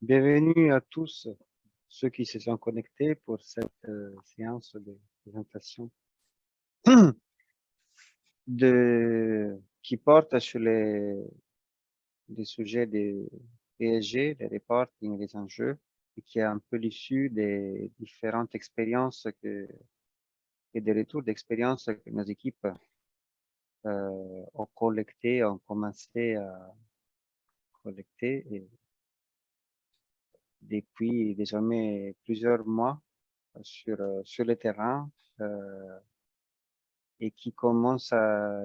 bienvenue à tous ceux qui se sont connectés pour cette séance de présentation qui porte sur les sujets des ESG, les reporting, les enjeux, et qui est un peu l'issue des différentes expériences et des retours d'expérience que nos équipes ont collecté, ont commencé à collecter et depuis désormais plusieurs mois sur le terrain et qui commence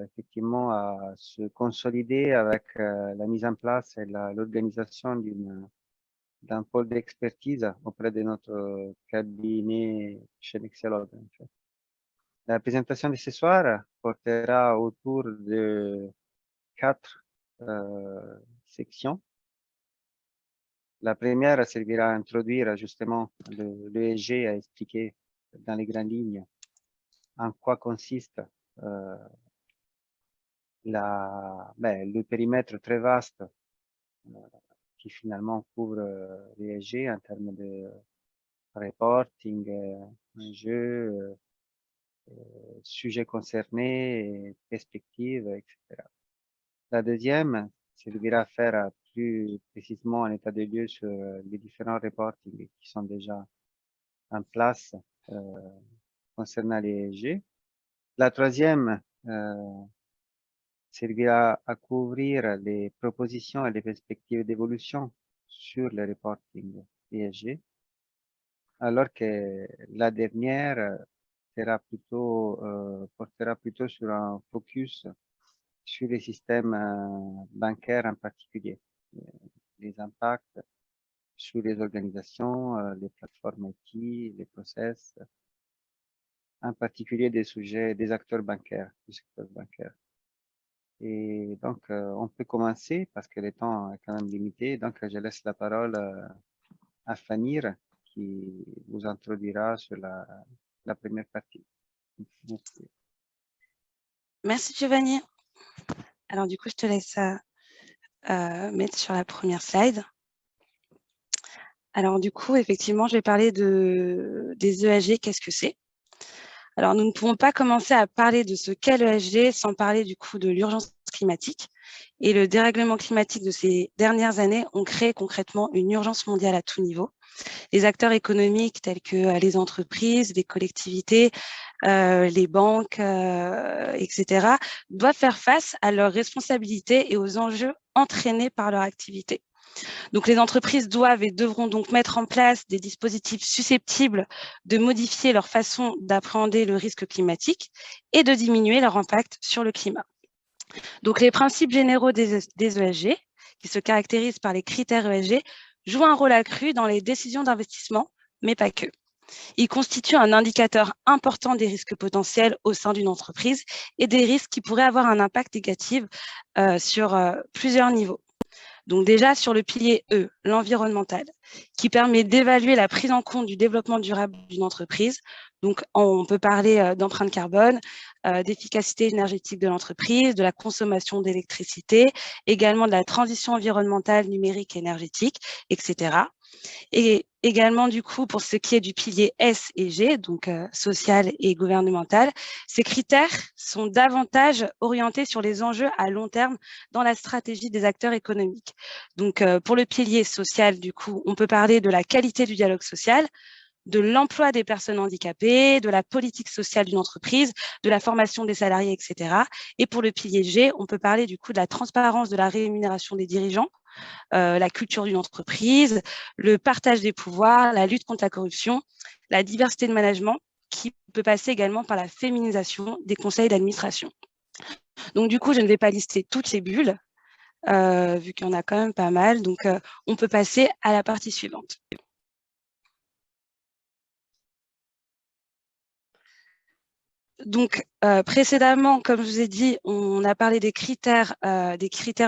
effectivement à se consolider avec la mise en place et l'organisation d'un pôle d'expertise auprès de notre cabinet chez Nexelod. En fait. La présentation de ce soir portera autour de 4 sections. La première servira à introduire justement l'ESG, à expliquer dans les grandes lignes en quoi consiste le périmètre très vaste qui finalement couvre l'ESG en termes de reporting, enjeux, sujets concernés, perspectives, etc. La deuxième servira à faire plus précisément un état des lieux sur les différents reportings qui sont déjà en place concernant les ESG. La troisième servira à couvrir les propositions et les perspectives d'évolution sur le reporting ESG, alors que la dernière portera plutôt sur un focus sur les systèmes bancaires en particulier, les impacts sur les organisations, les plateformes IT, les process, en particulier des sujets des acteurs bancaires, du secteur bancaire. Et donc, on peut commencer parce que le temps est quand même limité. Donc, je laisse la parole à Fanir qui vous introduira sur la première partie. Merci. Merci Giovanni. Alors du coup, je te laisse mettre sur la première slide. Alors du coup, effectivement, je vais parler des ESG, qu'est-ce que c'est? Alors nous ne pouvons pas commencer à parler de ce qu'est l'ESG sans parler du coup de l'urgence climatique. Et le dérèglement climatique de ces dernières années ont créé concrètement une urgence mondiale à tout niveau. Les acteurs économiques tels que les entreprises, les collectivités, les banques, etc., doivent faire face à leurs responsabilités et aux enjeux entraînés par leur activité. Donc, les entreprises doivent et devront donc mettre en place des dispositifs susceptibles de modifier leur façon d'appréhender le risque climatique et de diminuer leur impact sur le climat. Donc, les principes généraux des ESG, qui se caractérisent par les critères ESG, jouent un rôle accru dans les décisions d'investissement, mais pas que. Ils constituent un indicateur important des risques potentiels au sein d'une entreprise et des risques qui pourraient avoir un impact négatif sur plusieurs niveaux. Donc déjà, sur le pilier E, l'environnemental, qui permet d'évaluer la prise en compte du développement durable d'une entreprise. Donc, on peut parler d'empreinte carbone, d'efficacité énergétique de l'entreprise, de la consommation d'électricité, également de la transition environnementale, numérique, énergétique, etc. Et également, du coup, pour ce qui est du pilier S et G, donc social et gouvernemental, ces critères sont davantage orientés sur les enjeux à long terme dans la stratégie des acteurs économiques. Donc, pour le pilier social, du coup, on peut parler de la qualité du dialogue social, de l'emploi des personnes handicapées, de la politique sociale d'une entreprise, de la formation des salariés, etc. Et pour le pilier G, on peut parler du coup de la transparence de la rémunération des dirigeants, la culture d'une entreprise, le partage des pouvoirs, la lutte contre la corruption, la diversité de management, qui peut passer également par la féminisation des conseils d'administration. Donc du coup, je ne vais pas lister toutes ces bulles, vu qu'il y en a quand même pas mal. Donc, on peut passer à la partie suivante. Donc, précédemment, comme je vous ai dit, on a parlé des critères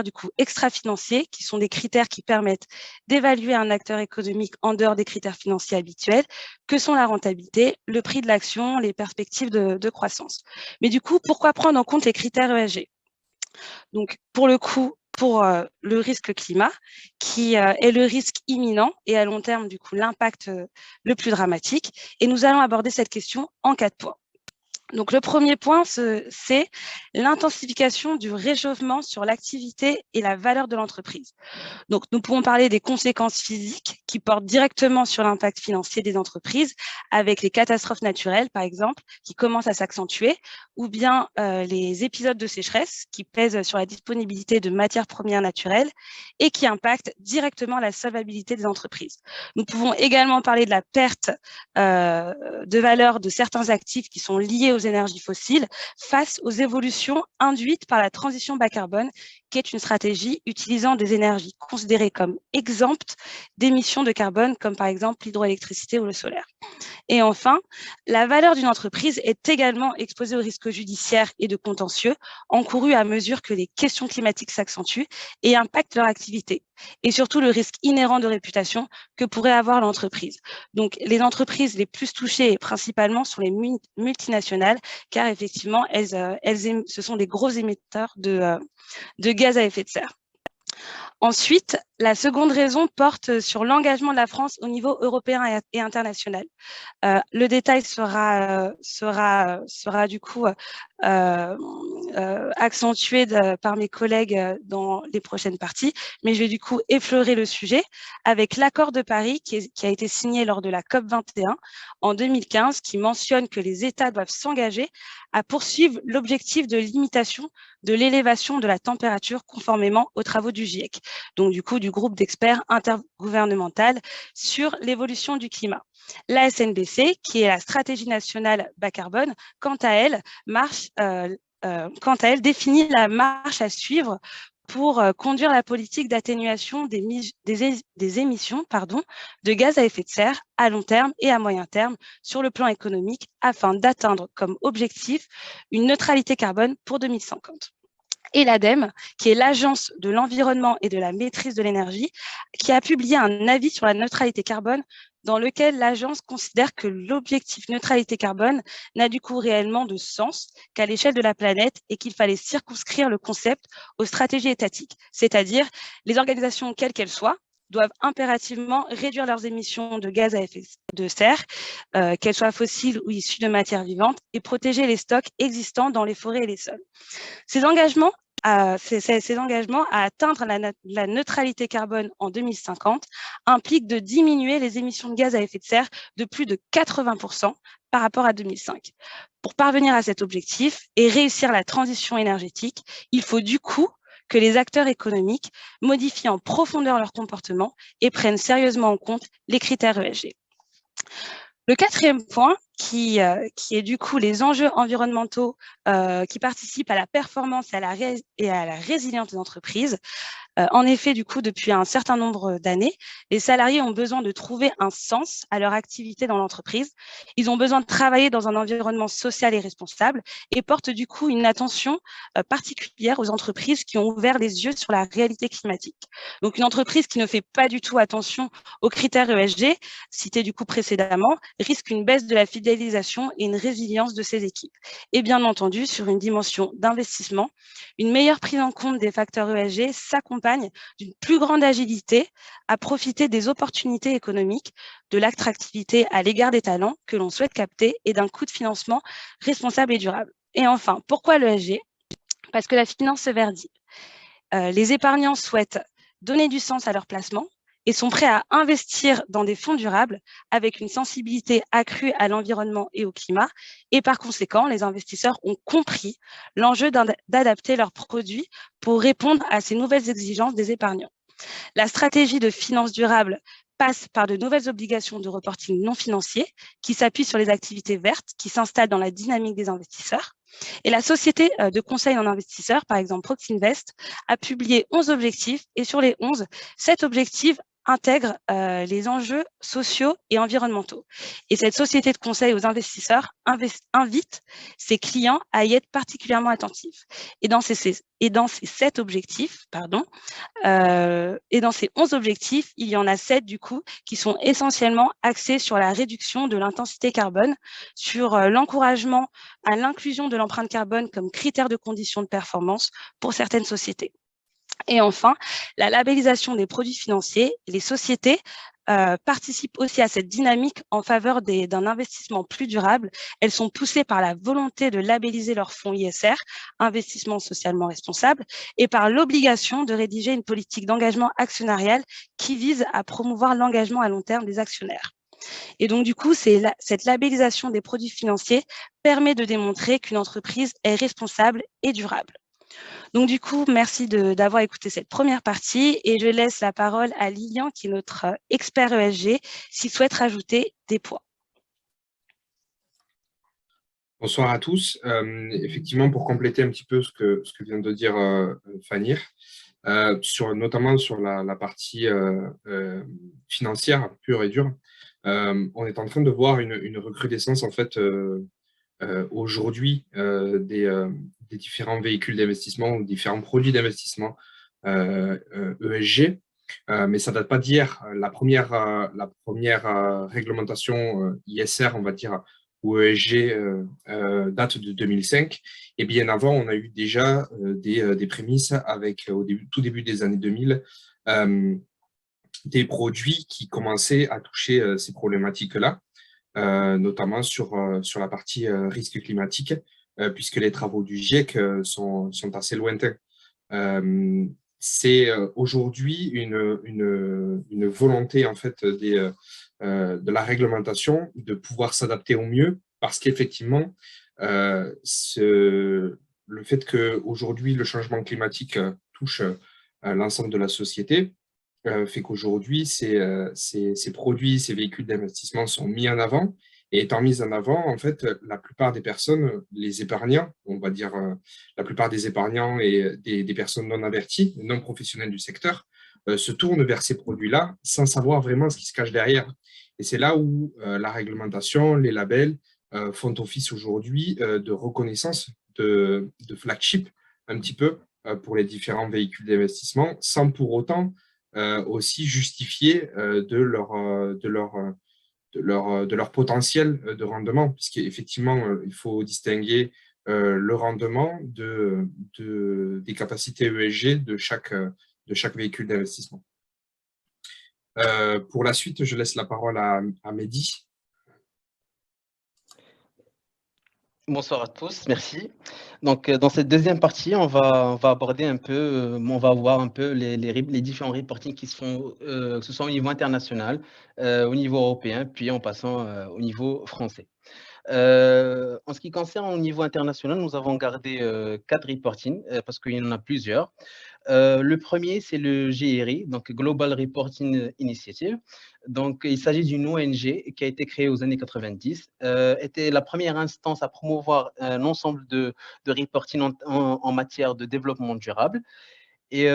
du coup extra-financiers, qui sont des critères qui permettent d'évaluer un acteur économique en dehors des critères financiers habituels, que sont la rentabilité, le prix de l'action, les perspectives de croissance. Mais du coup, pourquoi prendre en compte les critères ESG? Donc, pour le coup, pour le risque climat, qui est le risque imminent et à long terme, du coup, l'impact le plus dramatique. Et nous allons aborder cette question en 4 points. Donc, le premier point, c'est l'intensification du réchauffement sur l'activité et la valeur de l'entreprise. Donc, nous pouvons parler des conséquences physiques qui portent directement sur l'impact financier des entreprises, avec les catastrophes naturelles, par exemple, qui commencent à s'accentuer, ou bien les épisodes de sécheresse qui pèsent sur la disponibilité de matières premières naturelles et qui impactent directement la solvabilité des entreprises. Nous pouvons également parler de la perte de valeur de certains actifs qui sont liés aux énergies fossiles face aux évolutions induites par la transition bas carbone, qui est une stratégie utilisant des énergies considérées comme exemptes d'émissions de carbone, comme par exemple l'hydroélectricité ou le solaire. Et enfin, la valeur d'une entreprise est également exposée aux risques judiciaires et de contentieux encourus à mesure que les questions climatiques s'accentuent et impactent leur activité. Et surtout, le risque inhérent de réputation que pourrait avoir l'entreprise. Donc, les entreprises les plus touchées principalement sont les multinationales, car effectivement, ce sont des gros émetteurs de gaz à effet de serre. Ensuite, la seconde raison porte sur l'engagement de la France au niveau européen et international. Le détail sera du coup accentué par mes collègues dans les prochaines parties, mais je vais du coup effleurer le sujet avec l'accord de Paris qui a été signé lors de la COP21 en 2015, qui mentionne que les États doivent s'engager à poursuivre l'objectif de limitation de l'élévation de la température conformément aux travaux du GIEC, donc du coup du groupe d'experts intergouvernemental sur l'évolution du climat. La SNBC, qui est la stratégie nationale bas carbone, quant à elle, définit la marche à suivre pour conduire la politique d'atténuation des émissions de gaz à effet de serre à long terme et à moyen terme sur le plan économique afin d'atteindre comme objectif une neutralité carbone pour 2050. Et l'ADEME, qui est l'Agence de l'environnement et de la maîtrise de l'énergie, qui a publié un avis sur la neutralité carbone dans lequel l'agence considère que l'objectif neutralité carbone n'a du coup réellement de sens qu'à l'échelle de la planète et qu'il fallait circonscrire le concept aux stratégies étatiques, c'est-à-dire les organisations, quelles qu'elles soient, doivent impérativement réduire leurs émissions de gaz à effet de serre, qu'elles soient fossiles ou issues de matières vivantes, et protéger les stocks existants dans les forêts et les sols. Ces engagements à atteindre la neutralité carbone en 2050 impliquent de diminuer les émissions de gaz à effet de serre de plus de 80% par rapport à 2005. Pour parvenir à cet objectif et réussir la transition énergétique, il faut du coup que les acteurs économiques modifient en profondeur leur comportement et prennent sérieusement en compte les critères ESG. Le quatrième point, qui est du coup les enjeux environnementaux qui participent à la performance et à la résilience des entreprises. En effet, du coup, depuis un certain nombre d'années, les salariés ont besoin de trouver un sens à leur activité dans l'entreprise. Ils ont besoin de travailler dans un environnement social et responsable et portent du coup une attention particulière aux entreprises qui ont ouvert les yeux sur la réalité climatique. Donc, une entreprise qui ne fait pas du tout attention aux critères ESG, cités du coup précédemment, risque une baisse de la fidélisation et une résilience de ses équipes. Et bien entendu, sur une dimension d'investissement, une meilleure prise en compte des facteurs ESG s'accompagne d'une plus grande agilité à profiter des opportunités économiques, de l'attractivité à l'égard des talents que l'on souhaite capter et d'un coût de financement responsable et durable. Et enfin, pourquoi l'ESG? Parce que la finance se verdit. Les épargnants souhaitent donner du sens à leur placement et sont prêts à investir dans des fonds durables avec une sensibilité accrue à l'environnement et au climat. Et par conséquent, les investisseurs ont compris l'enjeu d'adapter leurs produits pour répondre à ces nouvelles exigences des épargnants. La stratégie de finance durable passe par de nouvelles obligations de reporting non financier qui s'appuient sur les activités vertes qui s'installent dans la dynamique des investisseurs. Et la société de conseil en investisseurs, par exemple Proxinvest, a publié 11 objectifs et sur les 11, 7 objectifs intègrent les enjeux sociaux et environnementaux. Et cette société de conseil aux investisseurs invite ses clients à y être particulièrement attentifs. Et dans ces 7 objectifs, et dans ces 11 objectifs, il y en a 7 du coup qui sont essentiellement axés sur la réduction de l'intensité carbone, sur l'encouragement à l'inclusion de l'empreinte carbone comme critère de condition de performance pour certaines sociétés. Et enfin, la labellisation des produits financiers. Les sociétés participent aussi à cette dynamique en faveur d'un investissement plus durable. Elles sont poussées par la volonté de labelliser leurs fonds ISR, investissement socialement responsable, et par l'obligation de rédiger une politique d'engagement actionnarial qui vise à promouvoir l'engagement à long terme des actionnaires. Et donc, du coup, cette labellisation des produits financiers permet de démontrer qu'une entreprise est responsable et durable. Donc, du coup, merci d'avoir écouté cette première partie et je laisse la parole à Lilian, qui est notre expert ESG, s'il souhaite rajouter des points. Bonsoir à tous. Effectivement, pour compléter un petit peu ce que vient de dire Fanir, notamment sur la partie financière pure et dure, on est en train de voir une recrudescence en fait aujourd'hui des différents véhicules d'investissement ou différents produits d'investissement ESG. Mais ça date pas d'hier. La première réglementation ISR, on va dire, ou ESG, date de 2005. Et bien avant, on a eu déjà des prémices avec, tout début des années 2000, des produits qui commençaient à toucher ces problématiques-là, notamment sur la partie risque climatique, puisque les travaux du GIEC sont assez lointains. C'est aujourd'hui une volonté en fait de la réglementation de pouvoir s'adapter au mieux, parce qu'effectivement, le fait qu'aujourd'hui le changement climatique touche l'ensemble de la société fait qu'aujourd'hui ces produits, ces véhicules d'investissement sont mis en avant. Et étant mis en avant, en fait, la plupart des personnes, les épargnants, on va dire la plupart des épargnants et des personnes non averties, non professionnelles du secteur, se tournent vers ces produits-là sans savoir vraiment ce qui se cache derrière. Et c'est là où la réglementation, les labels font office aujourd'hui de reconnaissance de flagship un petit peu pour les différents véhicules d'investissement, sans pour autant aussi justifier de leur potentiel de rendement, puisqu'effectivement, il faut distinguer le rendement des capacités ESG de chaque véhicule d'investissement. Pour la suite, je laisse la parole à Mehdi. Bonsoir à tous, merci. Donc, dans cette deuxième partie, on va aborder un peu, on va voir un peu les différents reporting qui sont, que ce soit au niveau international, au niveau européen, puis en passant au niveau français. En ce qui concerne au niveau international, nous avons gardé 4 reporting parce qu'il y en a plusieurs. Le premier, c'est le GRI, donc Global Reporting Initiative. Donc, il s'agit d'une ONG qui a été créée aux années 90, était la première instance à promouvoir un ensemble de reporting en matière de développement durable. Et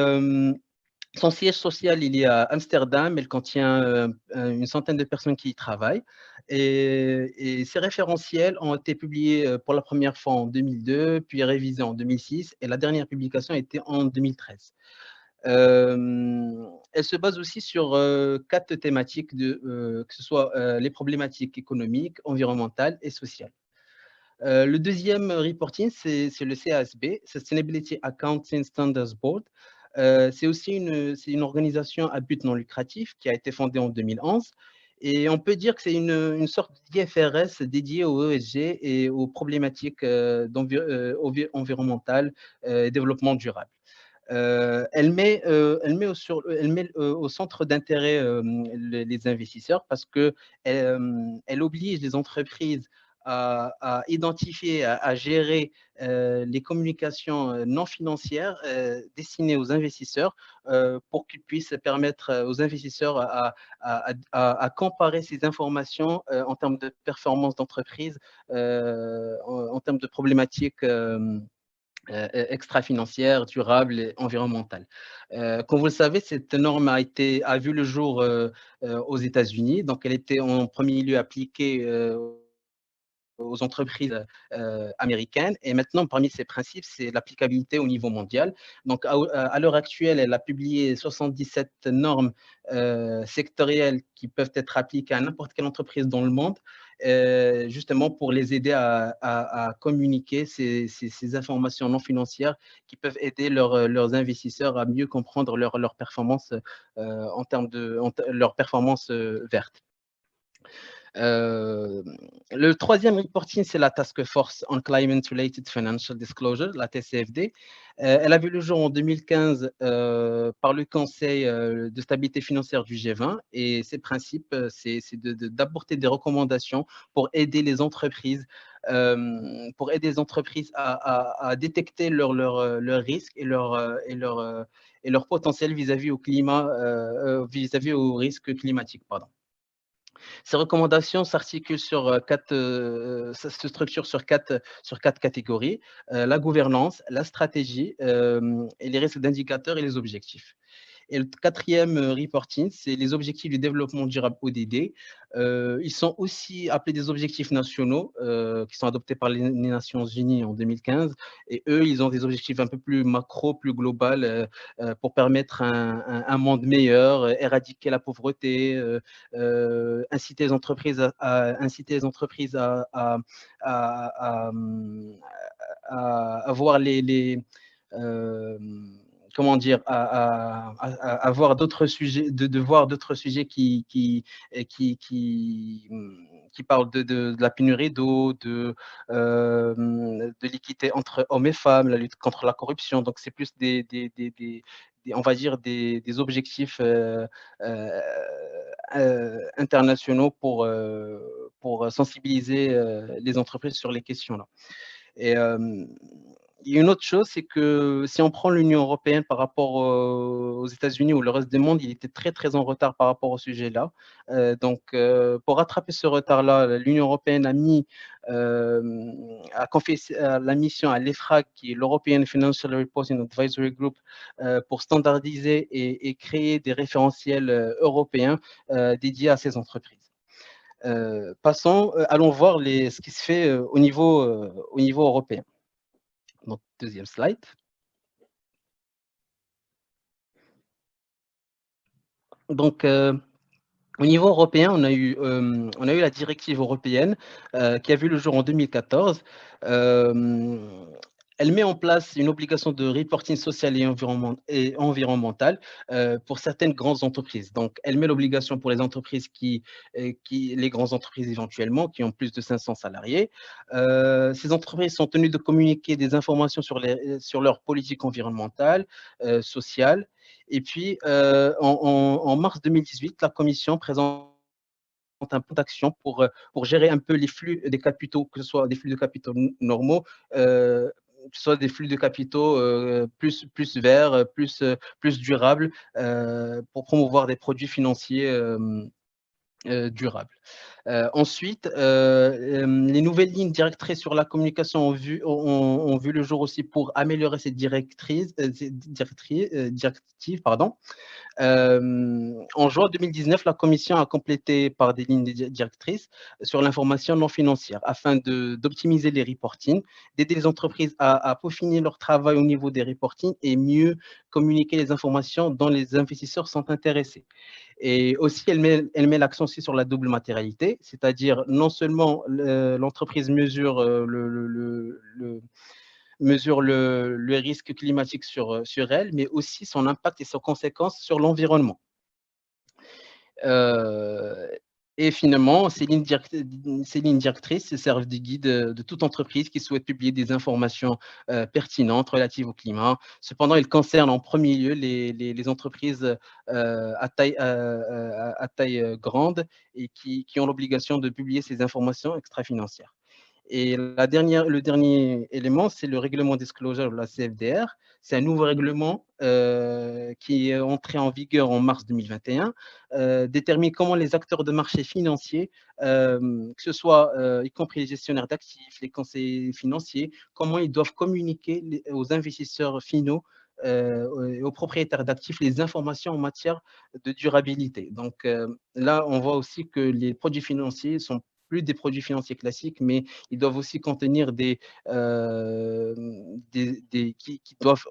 son siège social, il est à Amsterdam. Elle contient une centaine de personnes qui y travaillent. Et ces référentiels ont été publiés pour la première fois en 2002, puis révisés en 2006, et la dernière publication a été en 2013. Elle se base aussi sur 4 thématiques, que ce soit les problématiques économiques, environnementales et sociales. Le deuxième reporting, c'est le CASB, Sustainability Accounting Standards Board. C'est aussi une organisation à but non lucratif qui a été fondée en 2011. Et on peut dire que c'est une sorte d'IFRS dédiée au ESG et aux problématiques environnementales et développement durable. Elle met au centre d'intérêt les investisseurs parce qu'elle oblige les entreprises à identifier, à gérer les communications non financières destinées aux investisseurs pour qu'ils puissent permettre aux investisseurs à comparer ces informations en termes de performance d'entreprise, en termes de problématiques extra-financière, durable et environnementale. Comme vous le savez, cette norme a vu le jour aux États-Unis. Donc, elle était en premier lieu appliquée aux entreprises américaines. Et maintenant, parmi ces principes, c'est l'applicabilité au niveau mondial. Donc, à l'heure actuelle, elle a publié 77 normes sectorielles qui peuvent être appliquées à n'importe quelle entreprise dans le monde. justement pour les aider à communiquer ces informations non financières qui peuvent aider leurs investisseurs à mieux comprendre leur performance en termes de leur performance verte. Le troisième reporting, c'est la Task Force on Climate Related Financial Disclosure, la TCFD. Elle a vu le jour en 2015 par le Conseil de stabilité financière du G20 et ses principes, c'est d'apporter des recommandations pour aider les entreprises à détecter leurs risques et leur potentiel vis-à-vis au climat, vis-à-vis au risque climatique, pardon. Ces recommandations s'articulent sur se structurent sur quatre catégories, la gouvernance, la stratégie et les risques d'indicateurs et les objectifs. Et le quatrième reporting, c'est les objectifs du développement durable ODD. Ils sont aussi appelés des objectifs nationaux qui sont adoptés par les Nations Unies en 2015. Et eux, ils ont des objectifs un peu plus macro, plus global pour permettre un monde meilleur, éradiquer la pauvreté, inciter les entreprises à avoir comment dire, à voir d'autres sujets, de voir d'autres sujets qui parlent de la pénurie d'eau, de l'équité entre hommes et femmes, la lutte contre la corruption. Donc, c'est plus on va dire des objectifs internationaux pour sensibiliser les entreprises sur les questions-là. Et il y a une autre chose, c'est que si on prend l'Union européenne par rapport aux États-Unis ou le reste du monde, il était très, très en retard par rapport au sujet-là. Donc, pour rattraper ce retard-là, l'Union européenne a confié la mission à l'EFRAG, qui est l'European Financial Reporting Advisory Group, pour standardiser et créer des référentiels européens dédiés à ces entreprises. Allons voir ce qui se fait au niveau européen. Donc, deuxième slide. Donc, au niveau européen, on a eu la directive européenne qui a vu le jour en 2014. Elle met en place une obligation de reporting social et environnemental pour certaines grandes entreprises. Donc, elle met l'obligation pour les entreprises les grandes entreprises éventuellement, qui ont plus de 500 salariés. Ces entreprises sont tenues de communiquer des informations sur leur politique environnementale, sociale. Et puis, en mars 2018, la Commission présente un plan d'action pour gérer un peu les flux des capitaux, que ce soit des flux de capitaux normaux, que ce soit des flux de capitaux plus verts, plus durables, pour promouvoir des produits financiers durables. Ensuite, les nouvelles lignes directrices sur la communication ont vu le jour aussi pour améliorer ces directives. En juin 2019, la Commission a complété par des lignes directrices sur l'information non financière afin d'optimiser les reportings, d'aider les entreprises à peaufiner leur travail au niveau des reportings et mieux communiquer les informations dont les investisseurs sont intéressés. Et aussi, elle met l'accent aussi sur la double matérialité, c'est-à-dire non seulement l'entreprise mesure le risque climatique sur elle, mais aussi son impact et ses conséquences sur l'environnement. Et finalement, ces lignes directrices servent de guide de toute entreprise qui souhaite publier des informations pertinentes relatives au climat. Cependant, elles concernent en premier lieu les entreprises à taille grande et qui ont l'obligation de publier ces informations extra-financières. Et le dernier élément, c'est le règlement disclosure de la CFDR. C'est un nouveau règlement qui est entré en vigueur en mars 2021, détermine comment les acteurs de marché financiers, que ce soit y compris les gestionnaires d'actifs, les conseillers financiers, comment ils doivent communiquer aux investisseurs finaux et aux propriétaires d'actifs les informations en matière de durabilité. Donc là, on voit aussi que les produits financiers sont plus des produits financiers classiques, mais ils doivent aussi contenir qui doivent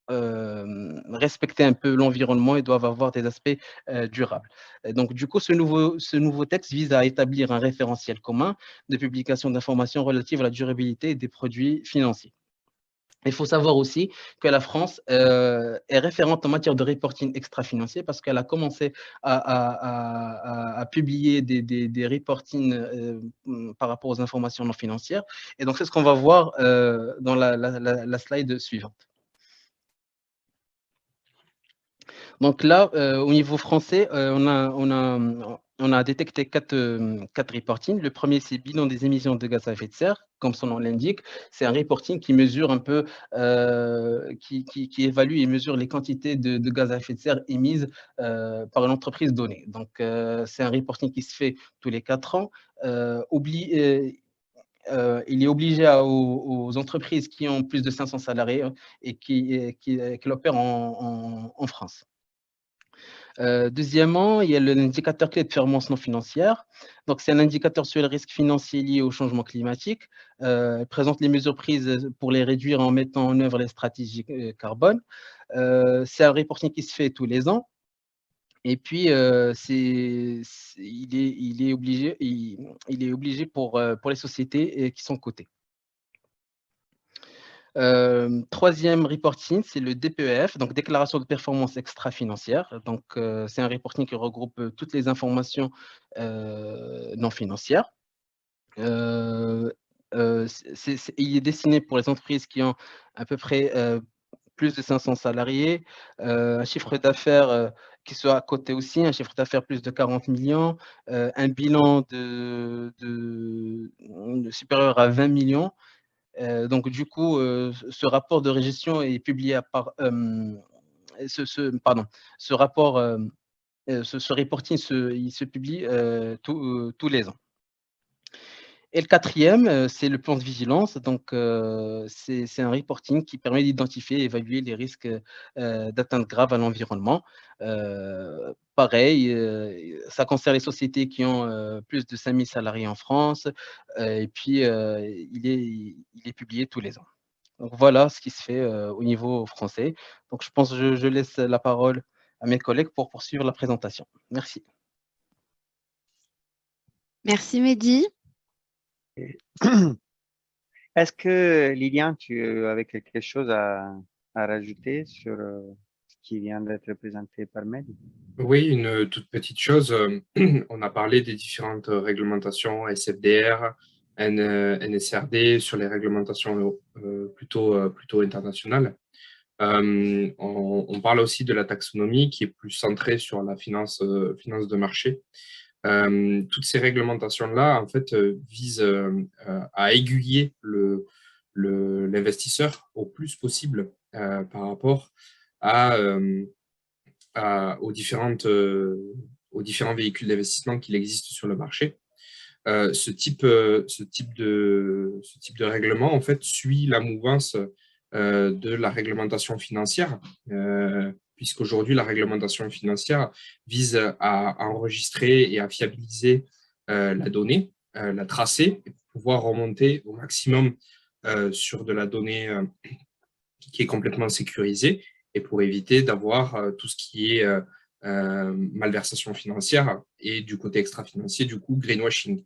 respecter un peu l'environnement et doivent avoir des aspects durables. Et donc, du coup, ce nouveau texte vise à établir un référentiel commun de publication d'informations relatives à la durabilité des produits financiers. Il faut savoir aussi que la France est référente en matière de reporting extra-financier parce qu'elle a commencé à publier des reportings par rapport aux informations non financières. Et donc, c'est ce qu'on va voir dans la slide suivante. Donc là, au niveau français, on a détecté quatre reportings. Le premier, c'est bilan des émissions de gaz à effet de serre. Comme son nom l'indique, c'est un reporting qui mesure un peu, qui évalue et mesure les quantités de gaz à effet de serre émises par une entreprise donnée. Donc, c'est un reporting qui se fait tous les 4 ans. Il est obligé aux entreprises qui ont plus de 500 salariés et qui opèrent en France. Deuxièmement, il y a l'indicateur clé de performance non financière. Donc, c'est un indicateur sur les risques financiers liés au changement climatique. Il présente les mesures prises pour les réduire en mettant en œuvre les stratégies carbone. C'est un reporting qui se fait tous les ans. Et puis, il est obligé pour les sociétés qui sont cotées. Troisième reporting, c'est le DPEF, donc déclaration de performance extra-financière. Donc, c'est un reporting qui regroupe toutes les informations non financières. Il est destiné pour les entreprises qui ont à peu près plus de 500 salariés, un chiffre d'affaires qui soit à côté aussi, un chiffre d'affaires plus de 40 millions, un bilan supérieur à 20 millions. Donc, du coup, ce rapport de gestion est publié ce rapport, ce reporting, il se publie tous les ans. Et le quatrième, c'est le plan de vigilance. Donc, c'est un reporting qui permet d'identifier et évaluer les risques d'atteinte grave à l'environnement. Pareil, ça concerne les sociétés qui ont plus de 5000 salariés en France. Et puis, il est publié tous les ans. Donc, voilà ce qui se fait au niveau français. Donc, je pense que je laisse la parole à mes collègues pour poursuivre la présentation. Merci. Merci Mehdi. Est-ce que, Lilian, tu avais quelque chose à rajouter sur ce qui vient d'être présenté par Mehdi? Oui, une toute petite chose. On a parlé des différentes réglementations SFDR, NSRD, sur les réglementations plutôt internationales. On parle aussi de la taxonomie qui est plus centrée sur la finance de marché. Toutes ces réglementations-là, en fait, visent à aiguiller l'investisseur au plus possible par rapport aux différents véhicules d'investissement qu'il existe sur le marché. Ce type de règlement, en fait, suit la mouvance de la réglementation financière, puisqu'aujourd'hui, la réglementation financière vise à enregistrer et à fiabiliser la donnée, la tracer, et pouvoir remonter au maximum sur de la donnée qui est complètement sécurisée, et pour éviter d'avoir tout ce qui est malversation financière et du côté extra-financier, du coup, greenwashing,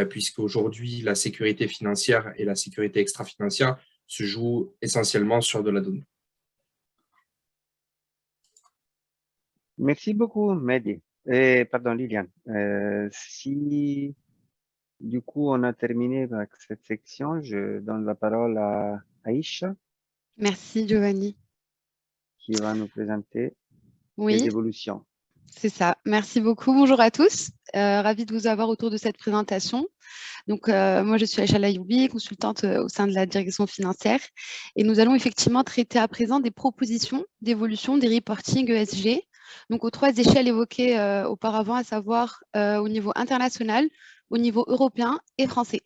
puisqu'aujourd'hui, la sécurité financière et la sécurité extra-financière se jouent essentiellement sur de la donnée. Merci beaucoup, Mehdi. Pardon, Liliane. Si du coup on a terminé avec cette section, je donne la parole à Aïcha. Merci Giovanni. Qui va nous présenter oui, les évolutions. C'est ça. Merci beaucoup. Bonjour à tous. Ravie de vous avoir autour de cette présentation. Donc, moi, je suis Aïcha Layoubi, consultante au sein de la direction financière. Et nous allons effectivement traiter à présent des propositions d'évolution des reporting ESG. Donc, aux 3 échelles évoquées auparavant, à savoir au niveau international, au niveau européen et français.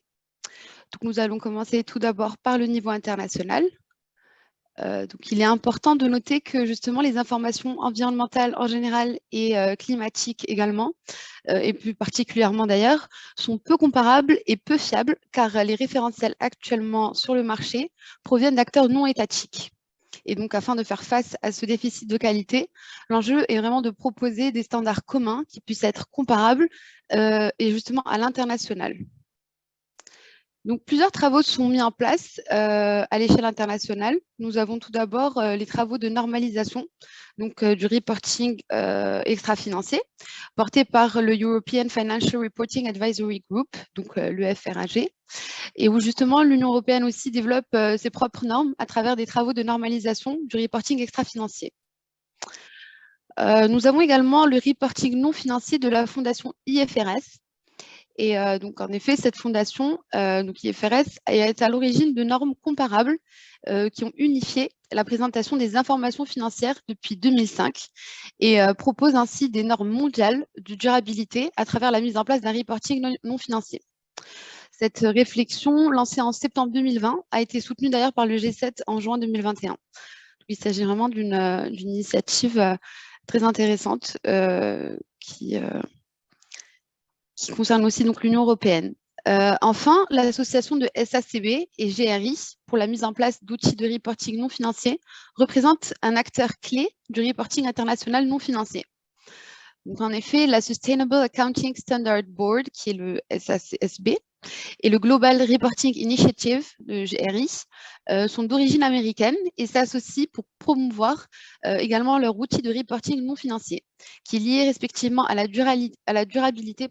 Donc, nous allons commencer tout d'abord par le niveau international. Donc, il est important de noter que justement les informations environnementales en général et climatiques également, et plus particulièrement d'ailleurs, sont peu comparables et peu fiables car les référentiels actuellement sur le marché proviennent d'acteurs non étatiques. Et donc, afin de faire face à ce déficit de qualité, l'enjeu est vraiment de proposer des standards communs qui puissent être comparables et justement à l'international. Donc, plusieurs travaux sont mis en place à l'échelle internationale. Nous avons tout d'abord les travaux de normalisation donc, du reporting extra-financier, portés par le European Financial Reporting Advisory Group, donc l'EFRAG, et où justement l'Union européenne aussi développe ses propres normes à travers des travaux de normalisation du reporting extra-financier. Nous avons également le reporting non financier de la fondation IFRS. Et donc, en effet, cette fondation, donc IFRS, est à l'origine de normes comparables qui ont unifié la présentation des informations financières depuis 2005 et propose ainsi des normes mondiales de durabilité à travers la mise en place d'un reporting non financier. Cette réflexion, lancée en septembre 2020, a été soutenue d'ailleurs par le G7 en juin 2021. Il s'agit vraiment d'une initiative très intéressante qui concerne aussi l'Union européenne. Enfin, l'association de SACB et GRI pour la mise en place d'outils de reporting non financier représente un acteur clé du reporting international non financier. Donc, en effet, la Sustainable Accounting Standard Board, qui est le SACSB, et le Global Reporting Initiative, le GRI, sont d'origine américaine et s'associent pour promouvoir également leur outil de reporting non financier, qui est lié respectivement à la durabilité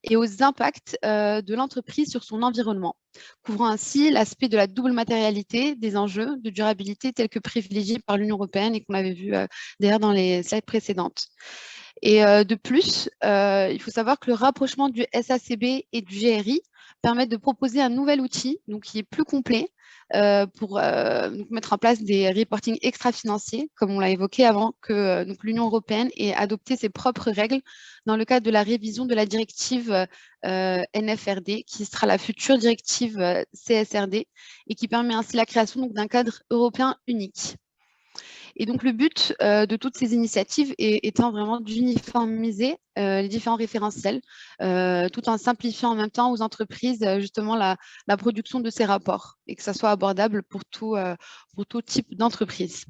et aux impacts de l'entreprise sur son environnement, couvrant ainsi l'aspect de la double matérialité des enjeux de durabilité tels que privilégiés par l'Union européenne et qu'on avait vu d'ailleurs dans les slides précédentes. Et de plus, il faut savoir que le rapprochement du SACB et du GRI permet de proposer un nouvel outil donc, qui est plus complet pour mettre en place des reporting extra-financiers, comme on l'a évoqué avant que l'Union européenne ait adopté ses propres règles dans le cadre de la révision de la directive NFRD, qui sera la future directive CSRD, et qui permet ainsi la création d'un cadre européen unique. Et donc, le but de toutes ces initiatives étant vraiment d'uniformiser les différents référentiels, tout en simplifiant en même temps aux entreprises justement la production de ces rapports et que ça soit abordable pour tout type d'entreprise.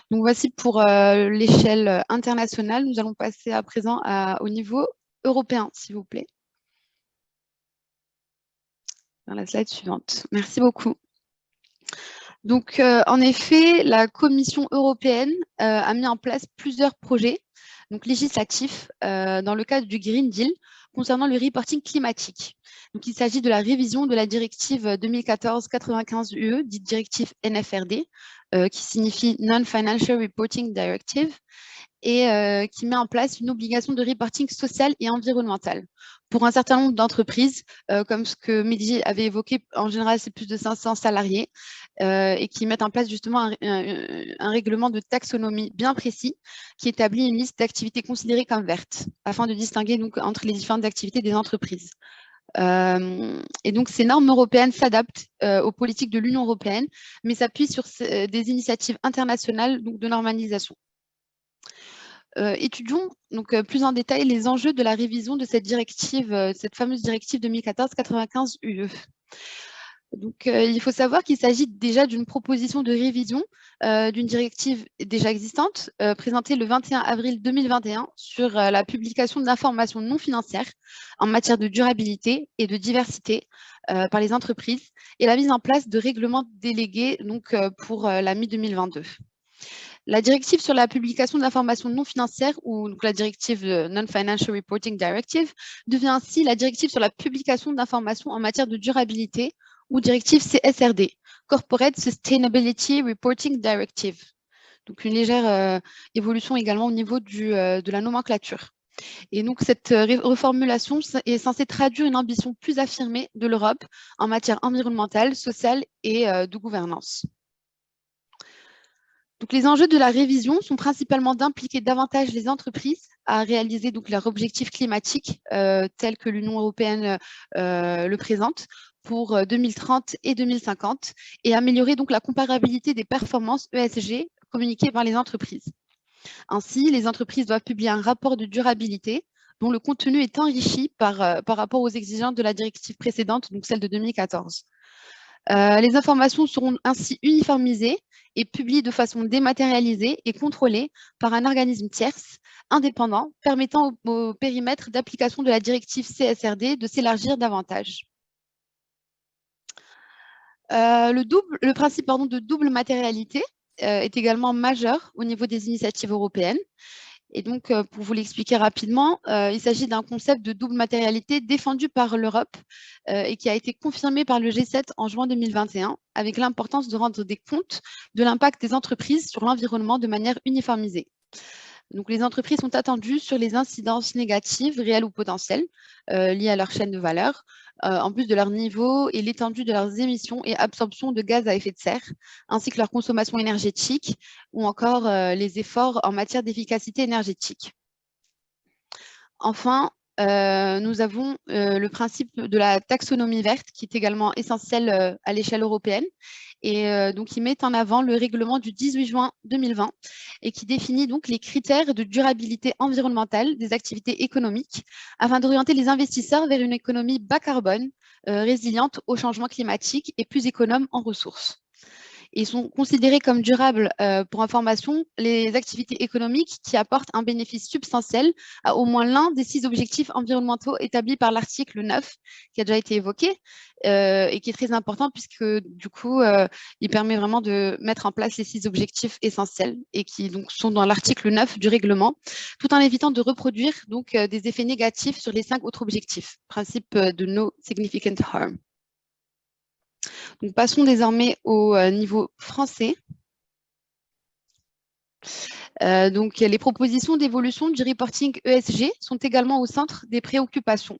Donc, voici pour l'échelle internationale. Nous allons passer à présent au niveau européen, s'il vous plaît. Dans la slide suivante. Merci beaucoup. Donc, en effet, la Commission européenne a mis en place plusieurs projets donc législatifs dans le cadre du Green Deal concernant le reporting climatique. Donc, il s'agit de la révision de la directive 2014-95/UE, dite directive NFRD, qui signifie Non-Financial Reporting Directive, et qui met en place une obligation de reporting social et environnemental pour un certain nombre d'entreprises, comme ce que Mehdi avait évoqué. En général, c'est plus de 500 salariés et qui mettent en place justement un règlement de taxonomie bien précis qui établit une liste d'activités considérées comme vertes afin de distinguer donc entre les différentes activités des entreprises. Et donc, ces normes européennes s'adaptent aux politiques de l'Union européenne, mais s'appuient sur des initiatives internationales donc de normalisation. Étudions donc plus en détail les enjeux de la révision de cette directive, cette fameuse directive 2014-95/UE. Donc, il faut savoir qu'il s'agit déjà d'une proposition de révision d'une directive déjà existante, présentée le 21 avril 2021 sur la publication d'informations non financières en matière de durabilité et de diversité par les entreprises et la mise en place de règlements délégués donc, pour la mi-2022. La directive sur la publication d'informations non financières, ou donc la directive Non-Financial Reporting Directive, devient ainsi la directive sur la publication d'informations en matière de durabilité, ou directive CSRD, Corporate Sustainability Reporting Directive. Donc une légère évolution également au niveau de la nomenclature. Et donc cette reformulation est censée traduire une ambition plus affirmée de l'Europe en matière environnementale, sociale et de gouvernance. Donc, les enjeux de la révision sont principalement d'impliquer davantage les entreprises à réaliser donc, leurs objectifs climatiques tels que l'Union européenne le présente pour 2030 et 2050 et améliorer donc, la comparabilité des performances ESG communiquées par les entreprises. Ainsi, les entreprises doivent publier un rapport de durabilité dont le contenu est enrichi par rapport aux exigences de la directive précédente, donc celle de 2014. Les informations seront ainsi uniformisées et publiées de façon dématérialisée et contrôlée par un organisme tierce indépendant permettant au périmètre d'application de la directive CSRD de s'élargir davantage. Le principe de double matérialité est également majeur au niveau des initiatives européennes. Et donc, pour vous l'expliquer rapidement, il s'agit d'un concept de double matérialité défendu par l'Europe et qui a été confirmé par le G7 en juin 2021, avec l'importance de rendre des comptes de l'impact des entreprises sur l'environnement de manière uniformisée. Donc, les entreprises sont attendues sur les incidences négatives, réelles ou potentielles, liées à leur chaîne de valeur, en plus de leur niveau et l'étendue de leurs émissions et absorption de gaz à effet de serre, ainsi que leur consommation énergétique ou encore les efforts en matière d'efficacité énergétique. Enfin, nous avons le principe de la taxonomie verte qui est également essentiel à l'échelle européenne et donc qui met en avant le règlement du 18 juin 2020 et qui définit donc les critères de durabilité environnementale des activités économiques afin d'orienter les investisseurs vers une économie bas carbone, résiliente au changement climatique et plus économe en ressources. Ils sont considérés comme durables, pour information, les activités économiques qui apportent un bénéfice substantiel à au moins l'un des 6 objectifs environnementaux établis par l'article 9, qui a déjà été évoqué, et qui est très important puisque du coup, il permet vraiment de mettre en place les 6 objectifs essentiels et qui donc sont dans l'article 9 du règlement, tout en évitant de reproduire donc des effets négatifs sur les 5 autres objectifs. Principe de no significant harm. Donc, passons désormais au niveau français. Donc, les propositions d'évolution du reporting ESG sont également au centre des préoccupations,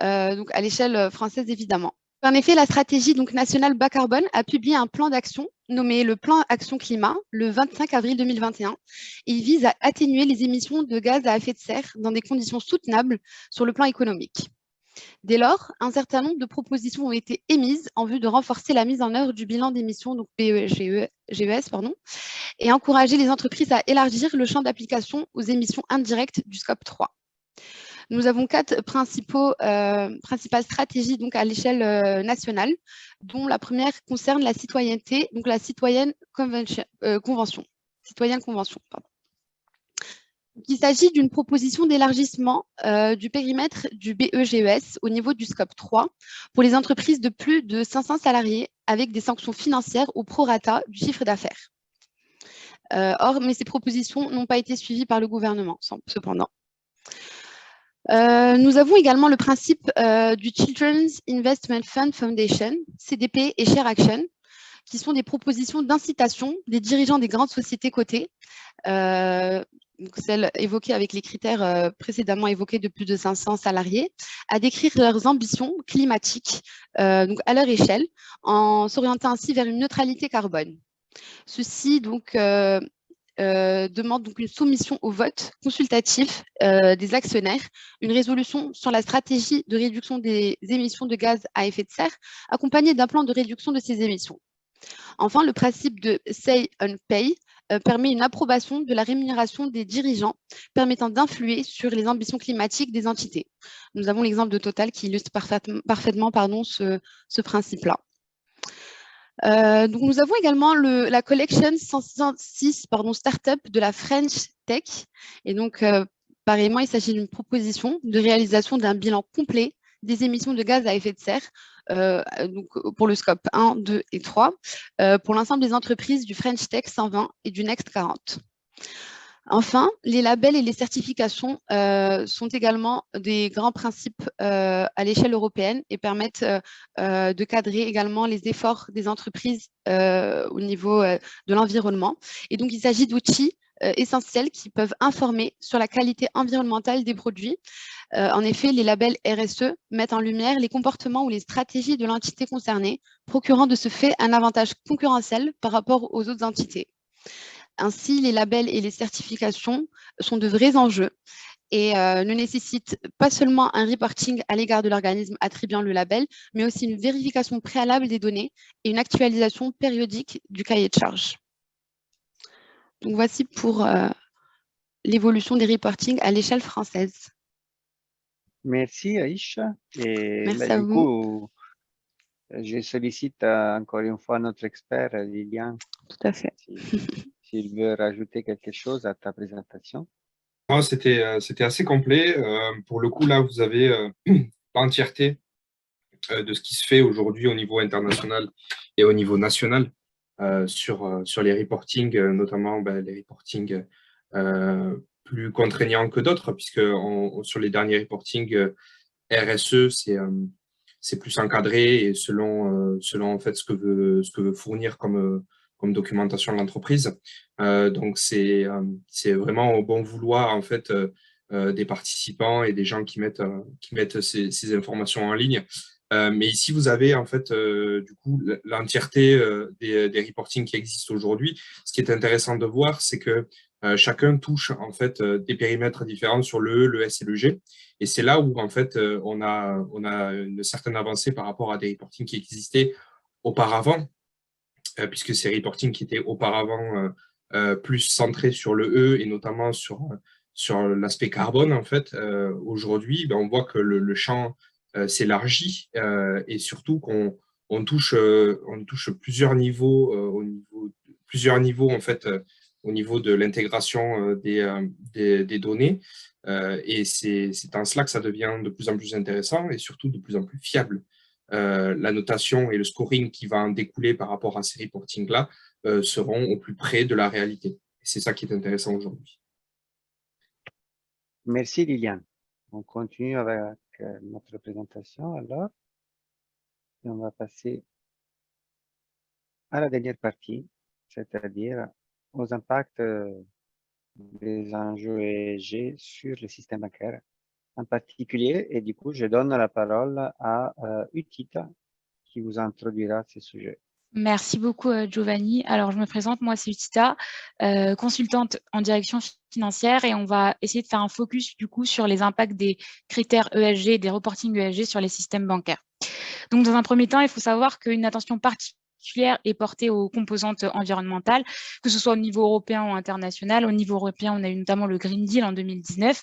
donc à l'échelle française évidemment. En effet, la stratégie donc, nationale bas carbone a publié un plan d'action nommé le plan Action Climat le 25 avril 2021. Et il vise à atténuer les émissions de gaz à effet de serre dans des conditions soutenables sur le plan économique. Dès lors, un certain nombre de propositions ont été émises en vue de renforcer la mise en œuvre du bilan d'émissions, donc GES, et encourager les entreprises à élargir le champ d'application aux émissions indirectes du scope 3. Nous avons 4 principales stratégies donc, à l'échelle nationale, dont la première concerne la citoyenneté, donc la citoyenne convention. Il s'agit d'une proposition d'élargissement du périmètre du BEGES au niveau du scope 3 pour les entreprises de plus de 500 salariés avec des sanctions financières au prorata du chiffre d'affaires. Or, mais ces propositions n'ont pas été suivies par le gouvernement, cependant. Nous avons également le principe du Children's Investment Fund Foundation, CDP et Share Action, qui sont des propositions d'incitation des dirigeants des grandes sociétés cotées, donc celles évoquées avec les critères précédemment évoqués de plus de 500 salariés, à décrire leurs ambitions climatiques donc à leur échelle, en s'orientant ainsi vers une neutralité carbone. Ceci donc demande donc une soumission au vote consultatif des actionnaires, une résolution sur la stratégie de réduction des émissions de gaz à effet de serre, accompagnée d'un plan de réduction de ces émissions. Enfin, le principe de Say on Pay permet une approbation de la rémunération des dirigeants, permettant d'influer sur les ambitions climatiques des entités. Nous avons l'exemple de Total qui illustre parfaitement ce principe-là. Donc nous avons également la collection 106 Startup de la French Tech. Et donc, pareillement, il s'agit d'une proposition de réalisation d'un bilan complet des émissions de gaz à effet de serre donc pour le scope 1, 2 et 3 pour l'ensemble des entreprises du French Tech 120 et du Next 40. Enfin, les labels et les certifications sont également des grands principes à l'échelle européenne et permettent de cadrer également les efforts des entreprises au niveau de l'environnement. Et donc, il s'agit d'outils essentiels qui peuvent informer sur la qualité environnementale des produits. En effet, les labels RSE mettent en lumière les comportements ou les stratégies de l'entité concernée, procurant de ce fait un avantage concurrentiel par rapport aux autres entités. Ainsi, les labels et les certifications sont de vrais enjeux et ne nécessitent pas seulement un reporting à l'égard de l'organisme attribuant le label, mais aussi une vérification préalable des données et une actualisation périodique du cahier de charges. Donc voici pour l'évolution des reportings à l'échelle française. Merci Aïcha. Et Merci bah, à du vous. coup, je sollicite encore une fois notre expert, Lilian, Tout à fait. s'il veut rajouter quelque chose à ta présentation. C'était assez complet. Pour le coup, là, vous avez l'entièreté de ce qui se fait aujourd'hui au niveau international et au niveau national sur les reportings, notamment les reportings plus contraignants que d'autres, puisque sur les derniers reportings RSE, c'est plus encadré et selon en fait ce que veut fournir comme documentation de l'entreprise. Donc c'est vraiment au bon vouloir en fait des participants et des gens qui mettent ces informations en ligne. Mais ici, vous avez en fait du coup l'entièreté des reportings qui existent aujourd'hui. Ce qui est intéressant de voir, c'est que chacun touche en fait des périmètres différents sur le E, le S et le G. Et c'est là où en fait on a une certaine avancée par rapport à des reportings qui existaient auparavant, puisque ces reportings qui étaient auparavant plus centrés sur le E et notamment sur l'aspect carbone, en fait, aujourd'hui, on voit que le champ s'élargit et surtout qu'on touche plusieurs niveaux, plusieurs niveaux en fait, au niveau de l'intégration des données. Et c'est en cela que ça devient de plus en plus intéressant et surtout de plus en plus fiable. La notation et le scoring qui va en découler par rapport à ces reportings-là seront au plus près de la réalité. Et c'est ça qui est intéressant aujourd'hui. Merci Liliane. On continue avec notre présentation alors. Et on va passer à la dernière partie, c'est-à-dire aux impacts des enjeux ESG sur le système bancaire en particulier. Et du coup, je donne la parole à Utita qui vous introduira ce sujet. Merci beaucoup, Giovanni. Alors, je me présente, moi, c'est Utita, consultante en direction financière, et on va essayer de faire un focus, du coup, sur les impacts des critères ESG, des reporting ESG sur les systèmes bancaires. Donc, dans un premier temps, il faut savoir qu'une attention particulière est portée aux composantes environnementales, que ce soit au niveau européen ou international. Au niveau européen, on a eu notamment le Green Deal en 2019.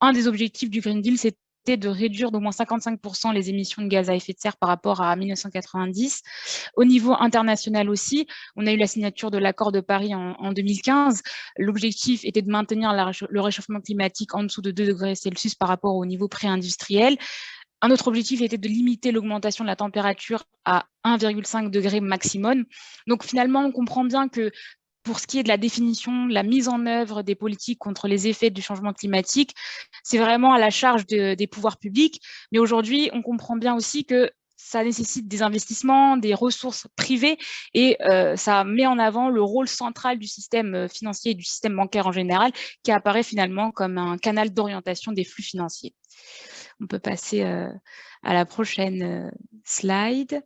Un des objectifs du Green Deal, c'est de réduire d'au moins 55% les émissions de gaz à effet de serre par rapport à 1990. Au niveau international aussi, on a eu la signature de l'accord de Paris en 2015. L'objectif était de maintenir le réchauffement climatique en dessous de 2 degrés Celsius par rapport au niveau pré-industriel. Un autre objectif était de limiter l'augmentation de la température à 1,5 degré maximum. Donc finalement, on comprend bien que pour ce qui est de la définition, la mise en œuvre des politiques contre les effets du changement climatique, c'est vraiment à la charge des pouvoirs publics. Mais aujourd'hui, on comprend bien aussi que ça nécessite des investissements, des ressources privées, et ça met en avant le rôle central du système financier et du système bancaire en général, qui apparaît finalement comme un canal d'orientation des flux financiers. On peut passer à la prochaine slide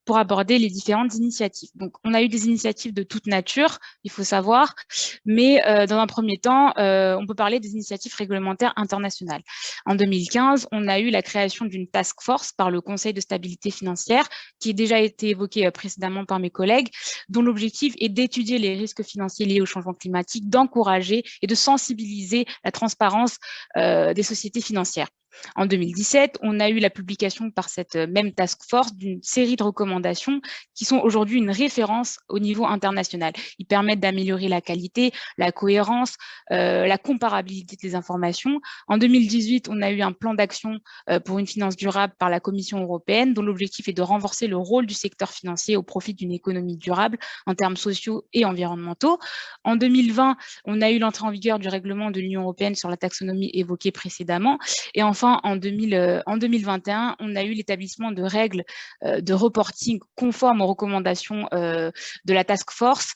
pour aborder les différentes initiatives. Donc, on a eu des initiatives de toute nature, il faut savoir, mais dans un premier temps, on peut parler des initiatives réglementaires internationales. En 2015, on a eu la création d'une task force par le Conseil de stabilité financière, qui a déjà été évoquée précédemment par mes collègues, dont l'objectif est d'étudier les risques financiers liés au changement climatique, d'encourager et de sensibiliser la transparence des sociétés financières. En 2017, on a eu la publication par cette même task force d'une série de recommandations qui sont aujourd'hui une référence au niveau international. Ils permettent d'améliorer la qualité, la cohérence, la comparabilité des informations. En 2018, on a eu un plan d'action pour une finance durable par la Commission européenne, dont l'objectif est de renforcer le rôle du secteur financier au profit d'une économie durable en termes sociaux et environnementaux. En 2020, on a eu l'entrée en vigueur du règlement de l'Union européenne sur la taxonomie évoquée précédemment. Et enfin, en 2021, on a eu l'établissement de règles de reporting conformes aux recommandations de la task force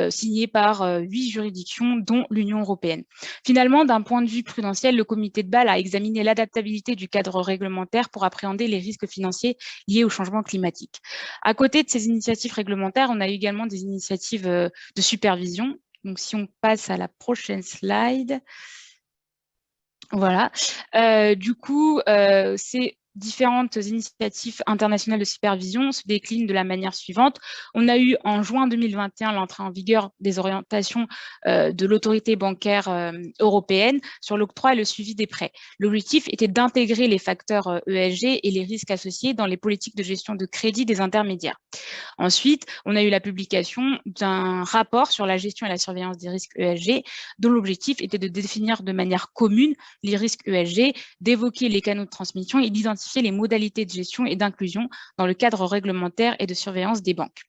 signées par 8 juridictions, dont l'Union européenne. Finalement, d'un point de vue prudentiel, le comité de Bâle a examiné l'adaptabilité du cadre réglementaire pour appréhender les risques financiers liés au changement climatique. À côté de ces initiatives réglementaires, on a eu également des initiatives de supervision. Donc, si on passe à la prochaine slide. Voilà, du coup, c'est différentes initiatives internationales de supervision se déclinent de la manière suivante. On a eu en juin 2021 l'entrée en vigueur des orientations de l'autorité bancaire européenne sur l'octroi et le suivi des prêts. L'objectif était d'intégrer les facteurs ESG et les risques associés dans les politiques de gestion de crédit des intermédiaires. Ensuite, on a eu la publication d'un rapport sur la gestion et la surveillance des risques ESG, dont l'objectif était de définir de manière commune les risques ESG, d'évoquer les canaux de transmission et d'identifier les modalités de gestion et d'inclusion dans le cadre réglementaire et de surveillance des banques.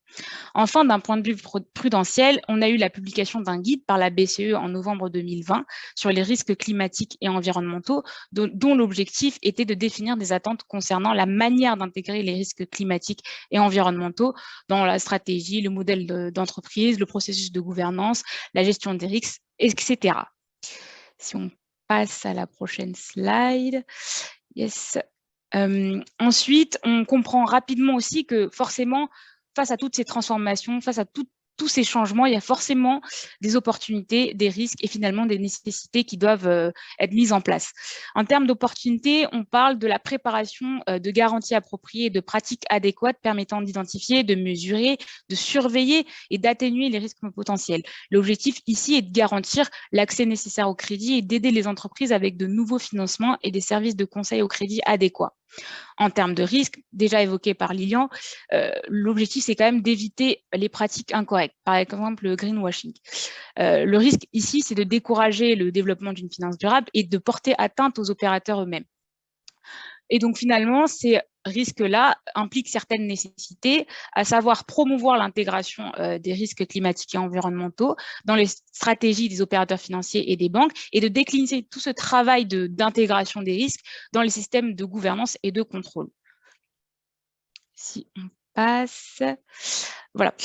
Enfin, d'un point de vue prudentiel, on a eu la publication d'un guide par la BCE en novembre 2020 sur les risques climatiques et environnementaux, dont l'objectif était de définir des attentes concernant la manière d'intégrer les risques climatiques et environnementaux dans la stratégie, le modèle d'entreprise, le processus de gouvernance, la gestion des risques, etc. Si on passe à la prochaine slide. Yes. Ensuite, on comprend rapidement aussi que forcément, face à toutes ces transformations, face à tous ces changements, il y a forcément des opportunités, des risques et finalement des nécessités qui doivent être mises en place. En termes d'opportunités, on parle de la préparation de garanties appropriées et de pratiques adéquates permettant d'identifier, de mesurer, de surveiller et d'atténuer les risques potentiels. L'objectif ici est de garantir l'accès nécessaire au crédit et d'aider les entreprises avec de nouveaux financements et des services de conseil au crédit adéquats. En termes de risques, déjà évoqué par Lilian, l'objectif, c'est quand même d'éviter les pratiques incorrectes, par exemple le greenwashing. Le risque ici, c'est de décourager le développement d'une finance durable et de porter atteinte aux opérateurs eux-mêmes. Et donc, finalement, ces risques-là impliquent certaines nécessités, à savoir promouvoir l'intégration des risques climatiques et environnementaux dans les stratégies des opérateurs financiers et des banques et de décliner tout ce travail d'intégration des risques dans les systèmes de gouvernance et de contrôle. Si on passe... Voilà.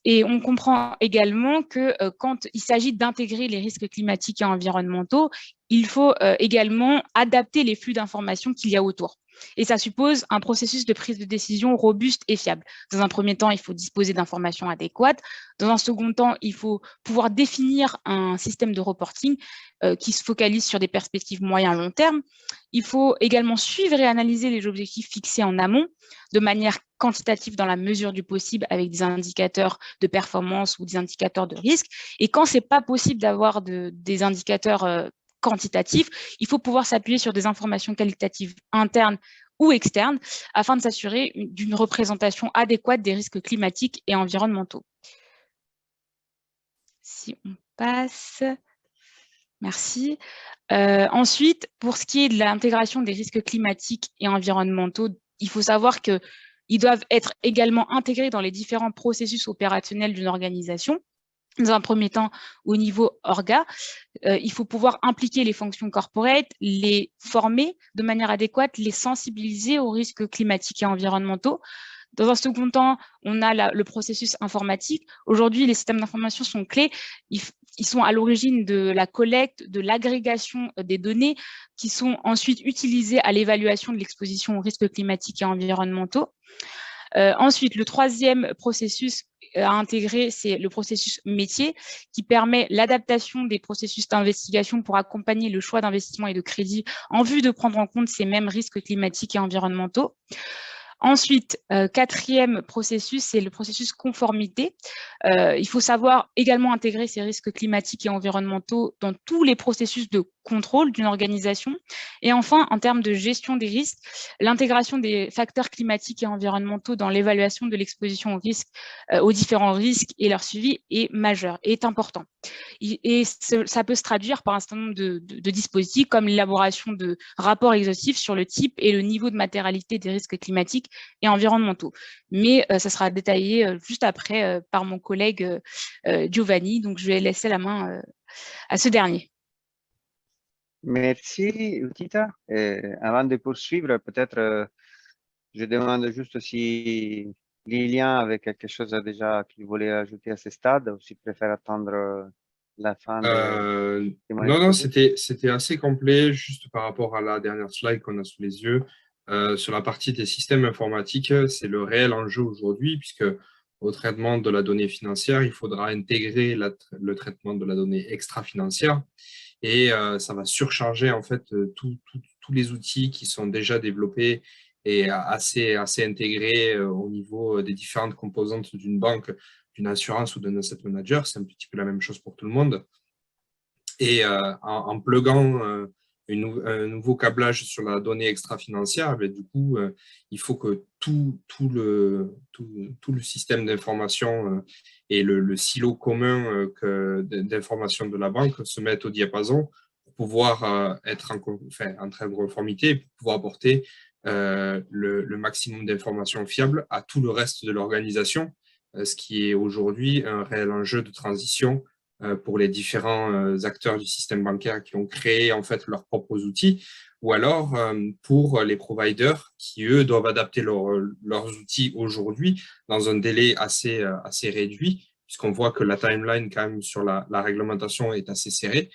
Et on comprend également que quand il s'agit d'intégrer les risques climatiques et environnementaux, il faut également adapter les flux d'informations qu'il y a autour. Et ça suppose un processus de prise de décision robuste et fiable. Dans un premier temps, il faut disposer d'informations adéquates. Dans un second temps, il faut pouvoir définir un système de reporting qui se focalise sur des perspectives moyen long terme. Il faut également suivre et analyser les objectifs fixés en amont de manière quantitative dans la mesure du possible avec des indicateurs de performance ou des indicateurs de risque. Et quand ce n'est pas possible d'avoir des indicateurs quantitatifs, il faut pouvoir s'appuyer sur des informations qualitatives internes ou externes afin de s'assurer d'une représentation adéquate des risques climatiques et environnementaux. Si on passe... Merci. Ensuite, pour ce qui est de l'intégration des risques climatiques et environnementaux, il faut savoir qu'ils doivent être également intégrés dans les différents processus opérationnels d'une organisation. Dans un premier temps, au niveau orga, il faut pouvoir impliquer les fonctions corporate, les former de manière adéquate, les sensibiliser aux risques climatiques et environnementaux. Dans un second temps, on a le processus informatique. Aujourd'hui, les systèmes d'information sont clés. Ils sont à l'origine de la collecte, de l'agrégation des données qui sont ensuite utilisées à l'évaluation de l'exposition aux risques climatiques et environnementaux. Ensuite, le troisième processus à intégrer, c'est le processus métier qui permet l'adaptation des processus d'investigation pour accompagner le choix d'investissement et de crédit en vue de prendre en compte ces mêmes risques climatiques et environnementaux. Ensuite, quatrième processus, c'est le processus conformité. Il faut savoir également intégrer ces risques climatiques et environnementaux dans tous les processus de contrôle d'une organisation. Et enfin, en termes de gestion des risques, l'intégration des facteurs climatiques et environnementaux dans l'évaluation de l'exposition aux différents risques et leur suivi est majeur, est important. Et ça peut se traduire par un certain nombre de dispositifs comme l'élaboration de rapports exhaustifs sur le type et le niveau de matérialité des risques climatiques et environnementaux. Mais ça sera détaillé juste après par mon collègue Giovanni, donc je vais laisser la main à ce dernier. Merci, Utita. Avant de poursuivre, peut-être je demande juste si Lilian avait quelque chose déjà qu'il voulait ajouter à ce stade ou s'il préfère attendre la fin de Non, c'était assez complet, juste par rapport à la dernière slide qu'on a sous les yeux. Sur la partie des systèmes informatiques, c'est le réel enjeu aujourd'hui, puisque au traitement de la donnée financière, il faudra intégrer le traitement de la donnée extra-financière et ça va surcharger en fait tous les outils qui sont déjà développés et assez intégrés au niveau des différentes composantes d'une banque, d'une assurance ou d'un asset manager. C'est un petit peu la même chose pour tout le monde. Et en pluguant un nouveau câblage sur la donnée extra-financière, du coup, il faut que tout le système d'information et le silo commun d'information de la banque se mettent au diapason pour pouvoir être en très conformité, pour pouvoir apporter le maximum d'informations fiables à tout le reste de l'organisation, ce qui est aujourd'hui un réel enjeu de transition pour les différents acteurs du système bancaire qui ont créé en fait leurs propres outils, ou alors pour les providers qui, eux, doivent adapter leurs outils aujourd'hui dans un délai assez réduit, puisqu'on voit que la timeline quand même sur la réglementation est assez serrée.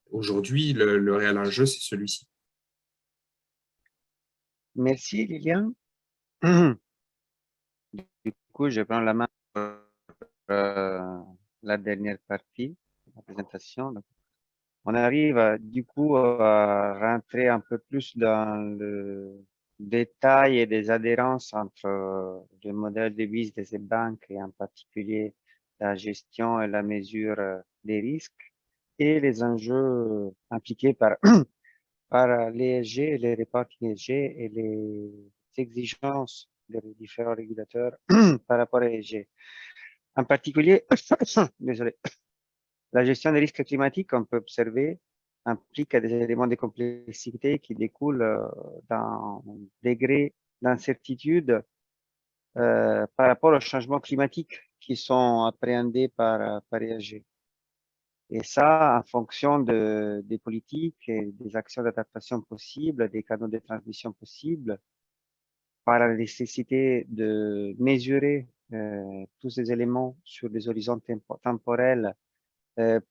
Aujourd'hui, le réel enjeu, c'est celui-ci. Merci, Lilian. Du coup, je prends la main pour la dernière partie de la présentation. Donc, on arrive du coup à rentrer un peu plus dans le détail et des adhérences entre le modèle de devise de ces banques et en particulier la gestion et la mesure des risques et les enjeux impliqués par, par l'ESG, les reporting ESG et les exigences des différents régulateurs par rapport à l'ESG. En particulier, désolé, la gestion des risques climatiques, on peut observer, implique des éléments de complexité qui découlent d'un degré d'incertitude par rapport aux changements climatiques qui sont appréhendés par ESG. Et ça, en fonction des politiques et des actions d'adaptation possibles, des canaux de transmission possibles, par la nécessité de mesurer tous ces éléments sur des horizons temporels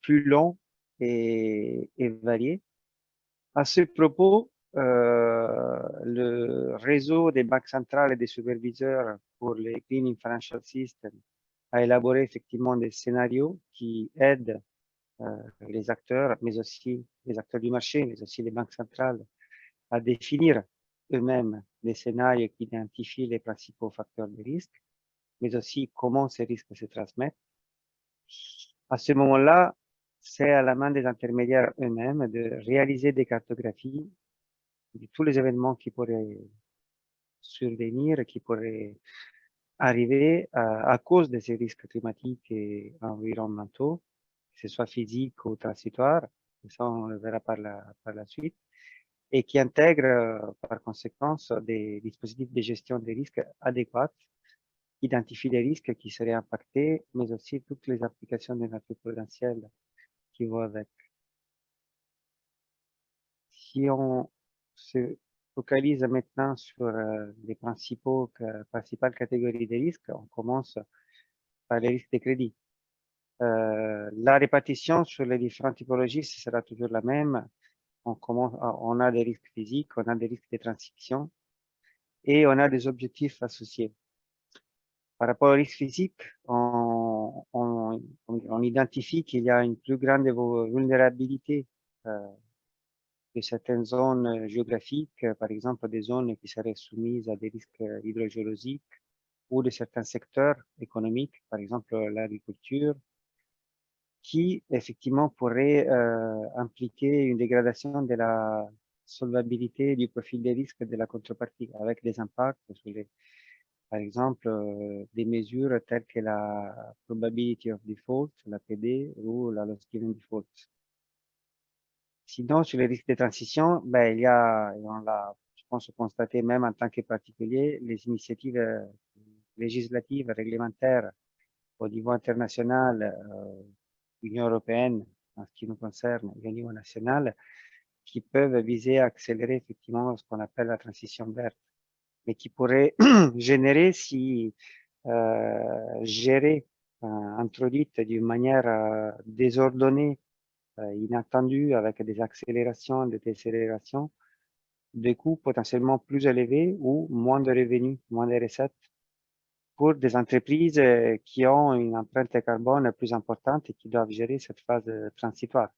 plus longs et variés. À ce propos, le réseau des banques centrales et des superviseurs pour les Clean Financial Systems a élaboré effectivement des scénarios qui aident les acteurs, mais aussi les acteurs du marché, mais aussi les banques centrales, à définir eux-mêmes des scénarios qui identifient les principaux facteurs de risque, mais aussi comment ces risques se transmettent. À ce moment-là, c'est à la main des intermédiaires eux-mêmes de réaliser des cartographies de tous les événements qui pourraient survenir, qui pourraient arriver à cause de ces risques climatiques et environnementaux, que ce soit physiques ou transitoires, et ça on le verra par la suite, et qui intègrent par conséquence des dispositifs de gestion des risques adéquats, identifient les risques qui seraient impactés, mais aussi toutes les applications de nature prudentielle qui vont avec. Si on se focalise maintenant sur les principales catégories de risques, on commence par les risques de crédit. La répartition sur les différentes typologies, ce sera toujours la même. On a des risques physiques, on a des risques de transaction et on a des objectifs associés. Par rapport aux risques physiques, on identifie qu'il y a une plus grande vulnérabilité de certaines zones géographiques, par exemple des zones qui seraient soumises à des risques hydrogéologiques ou de certains secteurs économiques, par exemple l'agriculture, qui effectivement pourraient impliquer une dégradation de la solvabilité du profil des risques de la contrepartie, avec des impacts sur les, par exemple, des mesures telles que la probability of default, la PD, ou la loss given default. Sinon, sur les risques de transition, ben, il y a, on l'a, je pense, constaté même en tant que particulier, les initiatives législatives, réglementaires au niveau international, Union européenne, en ce qui nous concerne, et au niveau national, qui peuvent viser à accélérer effectivement ce qu'on appelle la transition verte, mais qui pourraient générer si gérées, introduites d'une manière désordonnée, inattendue, avec des accélérations, des décélérations, des coûts potentiellement plus élevés ou moins de revenus, moins de recettes pour des entreprises qui ont une empreinte carbone plus importante et qui doivent gérer cette phase transitoire.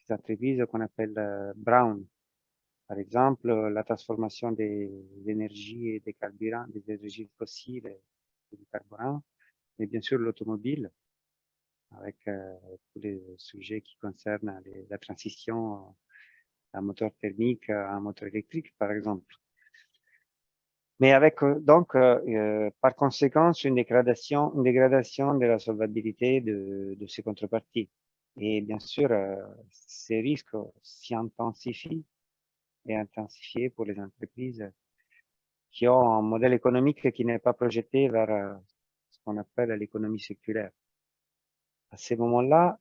Des entreprises qu'on appelle brown. Par exemple, la transformation des énergies et des carburants, des énergies fossiles et du carburant, mais bien sûr l'automobile, avec tous les sujets qui concernent la transition d'un moteur thermique à un moteur électrique, par exemple. Mais avec donc, par conséquent, une dégradation de la solvabilité de ces contreparties. Et bien sûr, ces risques s'intensifient et intensifiés pour les entreprises qui ont un modèle économique qui n'est pas projeté vers ce qu'on appelle l'économie circulaire. À ce moment-là,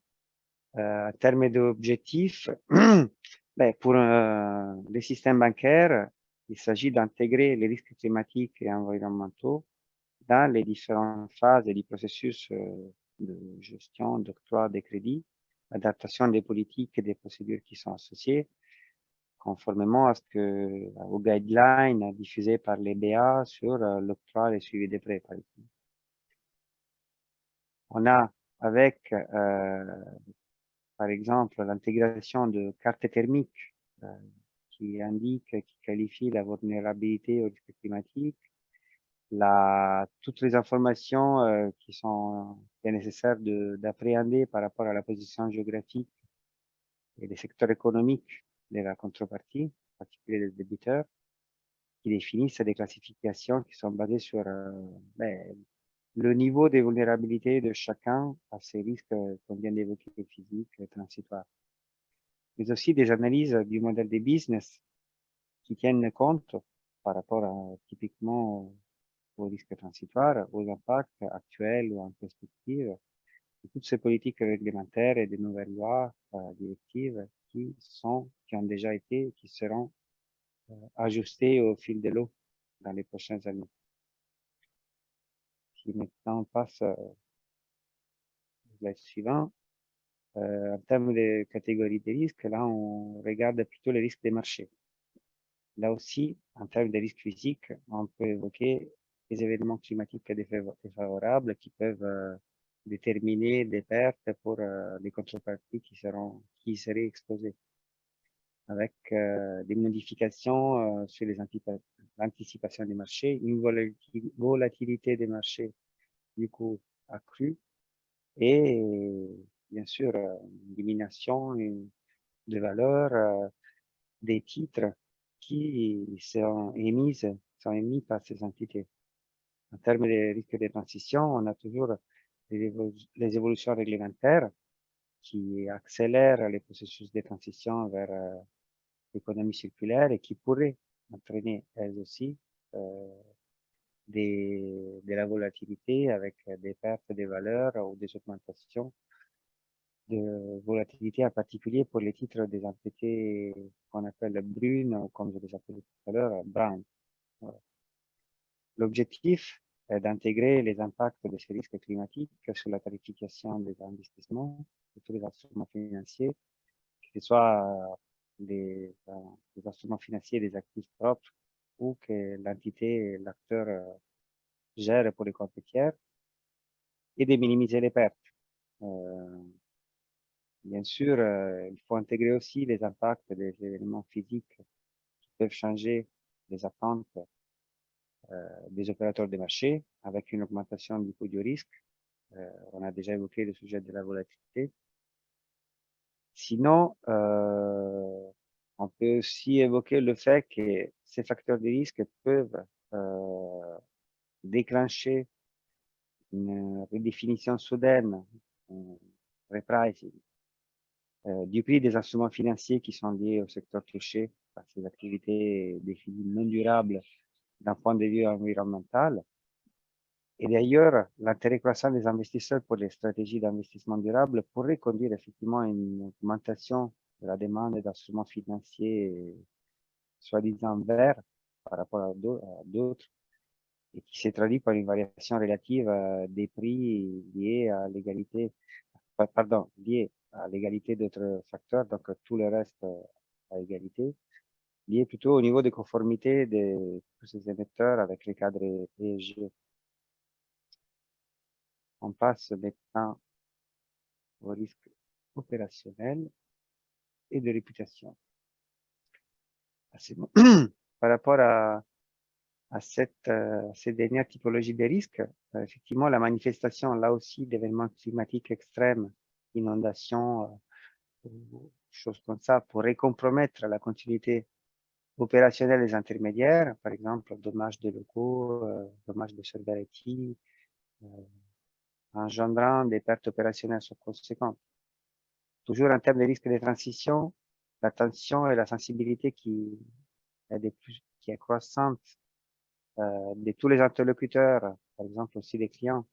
en termes d'objectifs, ben, pour les systèmes bancaires, il s'agit d'intégrer les risques climatiques et environnementaux dans les différentes phases du processus de gestion, d'octroi des crédits, adaptation des politiques et des procédures qui sont associées, conformément à aux guidelines diffusés par les BA sur l'octroi et le suivi des prêts, par exemple. On a avec, par exemple, l'intégration de cartes thermiques qui qualifie la vulnérabilité au risque climatique, toutes les informations qui sont nécessaires d'appréhender par rapport à la position géographique et les secteurs économiques de la contrepartie, en particulier des débiteurs, qui définissent des classifications qui sont basées sur le niveau de vulnérabilité de chacun à ces risques qu'on vient d'évoquer, physiques et transitoires. Mais aussi des analyses du modèle de business qui tiennent compte par rapport à, typiquement aux risques transitoires, aux impacts actuels ou en perspective, de toutes ces politiques réglementaires et des nouvelles lois, directives qui ont déjà été, qui seront ajustées au fil de l'eau dans les prochaines années. Si maintenant on passe au slide suivant, en termes de catégories de risques, là on regarde plutôt les risques des marchés. Là aussi, en termes de risques physiques, on peut évoquer les événements climatiques défavorables qui peuvent déterminer des pertes pour les contreparties qui seraient exposées, avec des modifications sur l'anticipation des marchés, une volatilité des marchés du coup accrue et bien sûr une diminution de valeur des titres qui sont émis par ces entités. En termes de risques de transition, on a toujours les évolutions réglementaires qui accélèrent les processus de transition vers l'économie circulaire et qui pourraient entraîner elles aussi de la volatilité avec des pertes de valeur ou des augmentations de volatilité, en particulier pour les titres des entités qu'on appelle brunes ou comme je les appelais tout à l'heure, brown. Voilà. L'objectif est d'intégrer les impacts de ces risques climatiques sur la tarification des investissements de tous les instruments financiers, que ce soit des instruments financiers des actifs propres ou que l'entité, l'acteur gère pour les comptes tiers, et de minimiser les pertes. Bien sûr, il faut intégrer aussi les impacts des événements physiques qui peuvent changer les attentes des opérateurs de marché avec une augmentation du coût du risque. On a déjà évoqué le sujet de la volatilité. Sinon, on peut aussi évoquer le fait que ces facteurs de risque peuvent déclencher une redéfinition soudaine, repricing, du prix des instruments financiers qui sont liés au secteur touché par ces activités définies non durables d'un point de vue environnemental. Et d'ailleurs, l'intérêt croissant des investisseurs pour les stratégies d'investissement durable pourrait conduire effectivement à une augmentation de la demande d'instruments financiers soi-disant verts par rapport à d'autres, et qui s'est traduit par une variation relative des prix liés à l'égalité, liés à l'égalité d'autres facteurs, donc tout le reste à égalité, lié plutôt au niveau de conformité de tous ces émetteurs avec les cadres ESG. On passe maintenant au risque opérationnel et de réputation. Par rapport à ces dernières typologies de risques, effectivement, la manifestation, là aussi, d'événements climatiques extrêmes, inondations, choses comme ça, pourrait compromettre la continuité opérationnelle des intermédiaires, par exemple, dommages de locaux, dommages de serveurs IT, engendrant des pertes opérationnelles conséquentes. Toujours en termes de risque de transition, l'attention et la sensibilité qui est croissante de tous les interlocuteurs, par exemple aussi des clients,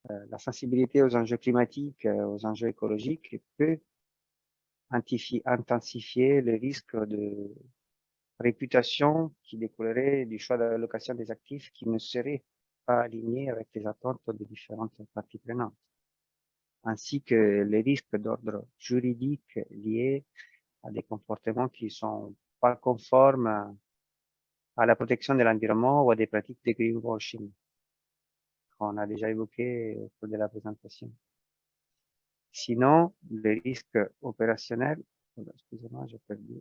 la sensibilité aux enjeux climatiques, aux enjeux écologiques peut intensifier le risque de réputation qui découlerait du choix d'allocation des actifs qui ne seraient pas alignés avec les attentes des différentes parties prenantes, ainsi que les risques d'ordre juridique liés à des comportements qui sont pas conformes à la protection de l'environnement ou à des pratiques de greenwashing qu'on a déjà évoqué au cours de la présentation. Sinon, les risques opérationnels, excusez-moi, j'ai perdu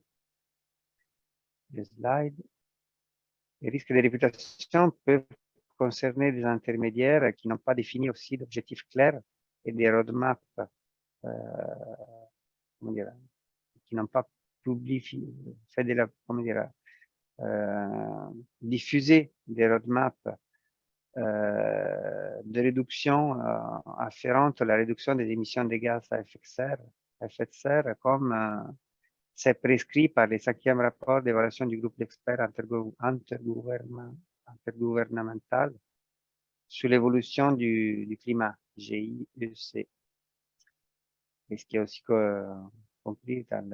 le slide. Les risques de réputation peuvent concerner des intermédiaires qui n'ont pas défini aussi d'objectifs clairs et des roadmaps, comment dire, qui n'ont pas fait de la, comment dire, diffuser des roadmaps de réduction afférente à la réduction des émissions de gaz à effet de serre comme c'est prescrit par le 5e rapport d'évaluation du groupe d'experts intergouvernemental sur l'évolution du climat, GIEC, et ce qui est aussi compris dans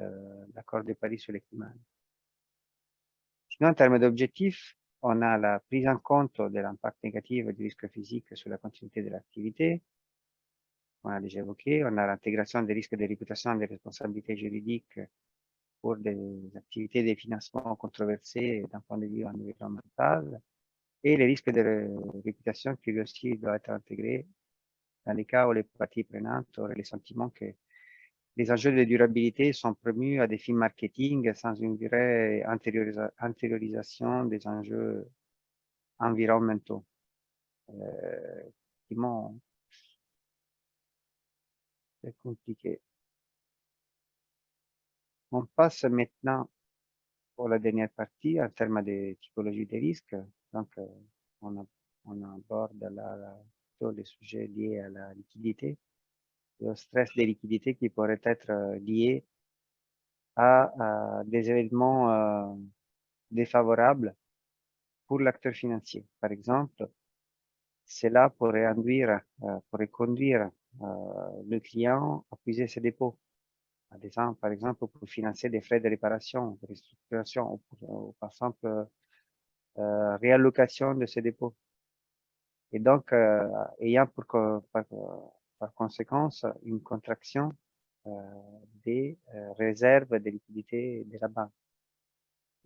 l'accord de Paris sur le climat. Sinon, en termes d'objectifs, on a la prise en compte de l'impact négatif du risque physique sur la continuité de l'activité. On a déjà évoqué. On a l'intégration des risques de réputation et des responsabilités juridiques pour des activités de financement controversées d'un point de vue environnemental. Et les risques de réputation qui lui aussi doivent être intégrés dans les cas où les parties prenantes auraient le sentiment que les enjeux de durabilité sont promus à des fins marketing sans une vraie intériorisation des enjeux environnementaux. Effectivement, c'est compliqué. On passe maintenant pour la dernière partie en termes de typologie des risques. Donc, on aborde là les sujets liés à la liquidité, le stress des liquidités qui pourrait être lié à des événements défavorables pour l'acteur financier. Par exemple, cela pourrait conduire le client à puiser ses dépôts, par exemple pour financer des frais de réparation, de restructuration, ou par exemple réallocation de ses dépôts. Et donc, ayant par conséquence une contraction des réserves de liquidité de la banque.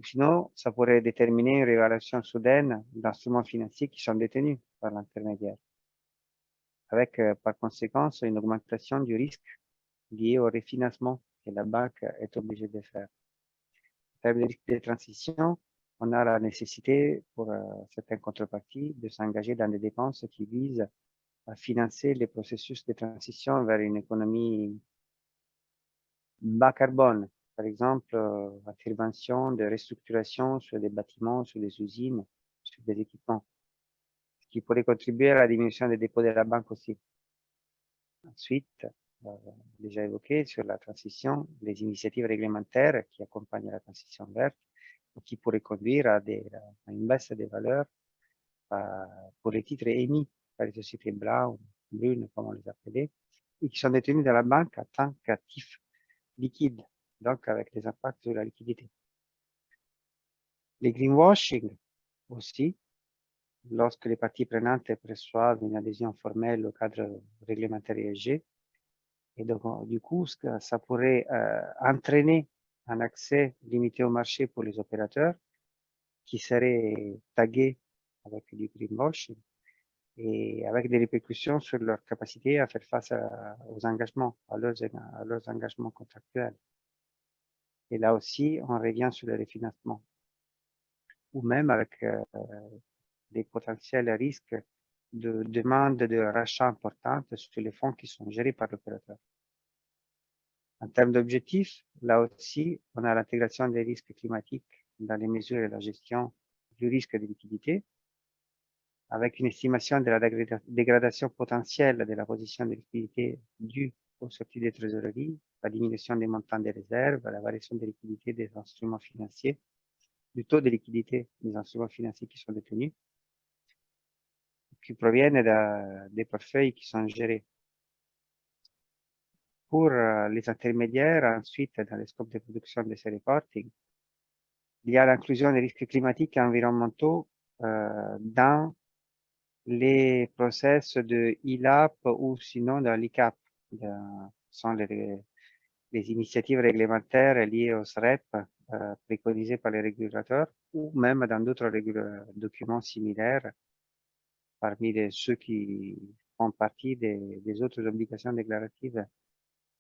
Sinon, ça pourrait déterminer une réévaluation soudaine d'instruments financiers qui sont détenus par l'intermédiaire, avec par conséquence une augmentation du risque lié au refinancement que la banque est obligée de faire. En termes de risque de transition, on a la nécessité pour certaines contreparties de s'engager dans des dépenses qui visent à financer les processus de transition vers une économie bas carbone. Par exemple, intervention de restructuration sur des bâtiments, sur des usines, sur des équipements, ce qui pourrait contribuer à la diminution des dépôts de la banque aussi. Ensuite, déjà évoqué sur la transition, les initiatives réglementaires qui accompagnent la transition verte et qui pourraient conduire à une baisse des valeurs pour les titres émis par les sociétés brunes, comme on les appelait, et qui sont détenus dans la banque en tant qu'actifs liquides, donc avec des impacts sur la liquidité. Les greenwashing aussi, lorsque les parties prenantes perçoivent une adhésion formelle au cadre réglementaire ESG, et donc, du coup, ça pourrait entraîner un accès limité au marché pour les opérateurs qui seraient tagués avec du greenwashing et avec des répercussions sur leur capacité à faire face aux engagements, à leurs engagements contractuels. Et là aussi, on revient sur le refinancement, ou même avec des potentiels risques de demande de rachat importantes sur les fonds qui sont gérés par l'opérateur. En termes d'objectifs, là aussi, on a l'intégration des risques climatiques dans les mesures et la gestion du risque de liquidité, avec une estimation de la dégradation potentielle de la position de liquidité due aux sorties des trésoreries, la diminution des montants des réserves, la variation de liquidité des instruments financiers, du taux de liquidité des instruments financiers qui sont détenus, qui proviennent des portefeuilles qui sont gérés. Pour les intermédiaires, ensuite, dans le scope de production de ces reporting, il y a l'inclusion des risques climatiques et environnementaux dans les process de ILAP ou sinon dans l'ICAP. Ce sont les initiatives réglementaires liées au SREP préconisées par les régulateurs ou même dans d'autres documents similaires parmi ceux qui font partie des autres obligations déclaratives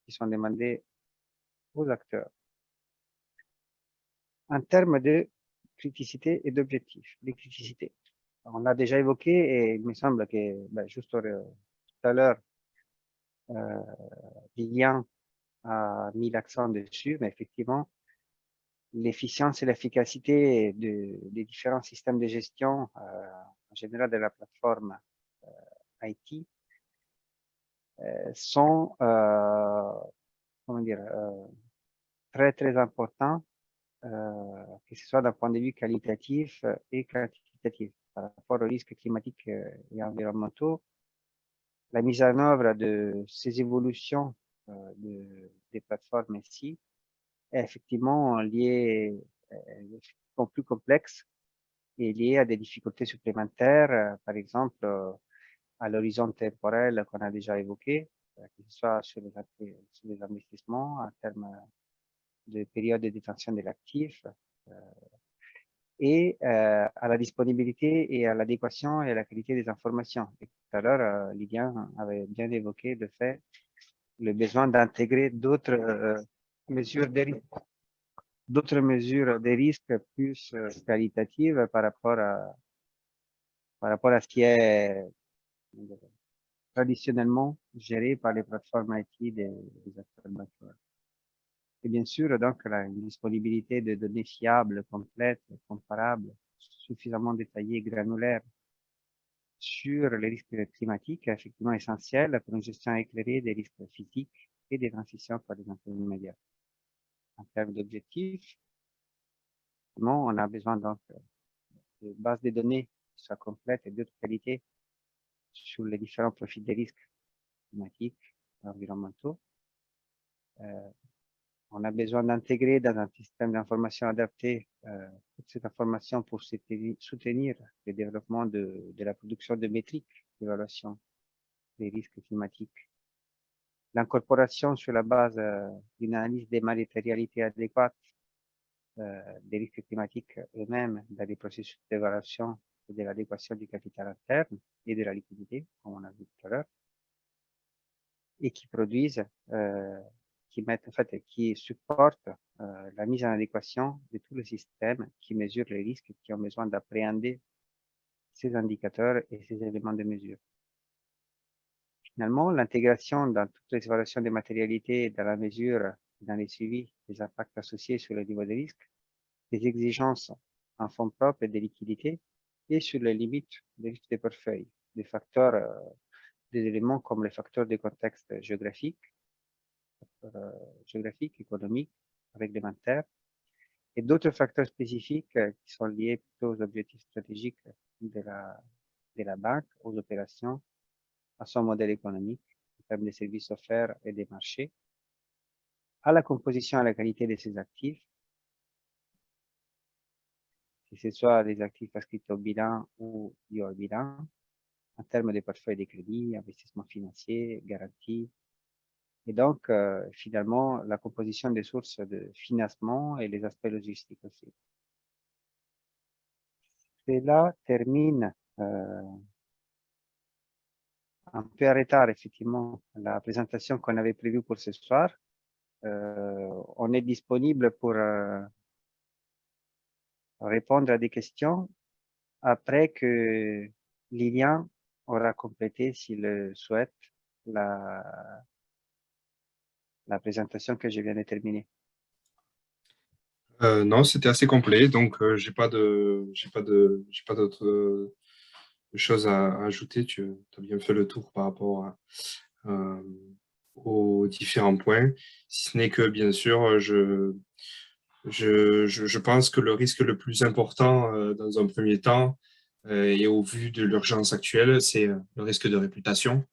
qui sont demandées aux acteurs. En termes de criticité et d'objectifs, les criticités. On l'a déjà évoqué et il me semble que juste tout à l'heure, Lilian a mis l'accent dessus, mais effectivement, l'efficience et l'efficacité des différents systèmes de gestion, en général de la plateforme IT, sont comment dire, très très importants, que ce soit d'un point de vue qualitatif et quantitatif. Par rapport aux risques climatiques et environnementaux, la mise en œuvre de ces évolutions des plateformes ici est effectivement liée, sont plus complexes et liées à des difficultés supplémentaires, par exemple à l'horizon temporel qu'on a déjà évoqué, que ce soit sur les investissements en termes de période de détention de l'actif, et à la disponibilité et à l'adéquation et à la qualité des informations. Et tout à l'heure, Lilian avait bien évoqué le fait, le besoin d'intégrer d'autres mesures de risque, plus qualitatives par rapport à ce qui est traditionnellement géré par les plateformes IT des acteurs bancaires. Et bien sûr, donc, une disponibilité de données fiables, complètes, comparables, suffisamment détaillées et granulaires sur les risques climatiques est effectivement essentiel pour une gestion éclairée des risques physiques et des transitions par les intermédiaires. En termes d'objectifs, on a besoin donc de bases de données qui soient complètes et de qualité sur les différents profils des risques climatiques et environnementaux. On a besoin d'intégrer dans un système d'information adapté toute cette information pour soutenir le développement de la production de métriques d'évaluation des risques climatiques. L'incorporation sur la base d'une analyse des matérialités adéquates des risques climatiques eux-mêmes dans les processus d'évaluation et de l'adéquation du capital interne et de la liquidité, comme on a vu tout à l'heure, et qui produisent qui supportent la mise en adéquation de tout le système qui mesure les risques qui ont besoin d'appréhender ces indicateurs et ces éléments de mesure. Finalement, l'intégration dans toutes les évaluations des matérialités, dans la mesure, dans les suivis des impacts associés sur le niveau de risque, des exigences en fonds propres et de liquidités, et sur les limites des risques des portefeuilles, des facteurs, des éléments comme les facteurs de contexte géographique, économique, réglementaire, et d'autres facteurs spécifiques qui sont liés plutôt aux objectifs stratégiques de la banque, aux opérations, à son modèle économique, en termes des services offerts et des marchés, à la composition et à la qualité de ses actifs, que ce soit des actifs inscrits au bilan ou liés au bilan, en termes de portefeuille de crédit, investissements financiers, garanties, et donc, finalement, la composition des sources de financement et les aspects logistiques aussi. Cela termine un peu en retard, effectivement, la présentation qu'on avait prévue pour ce soir. On est disponible pour répondre à des questions après que Lilian aura complété, s'il le souhaite, la présentation que je viens de terminer. Non, c'était assez complet, donc j'ai pas d'autres choses à ajouter. Tu as bien fait le tour par rapport aux différents points, si ce n'est que bien sûr, je pense que le risque le plus important dans un premier temps, et au vu de l'urgence actuelle, c'est le risque de réputation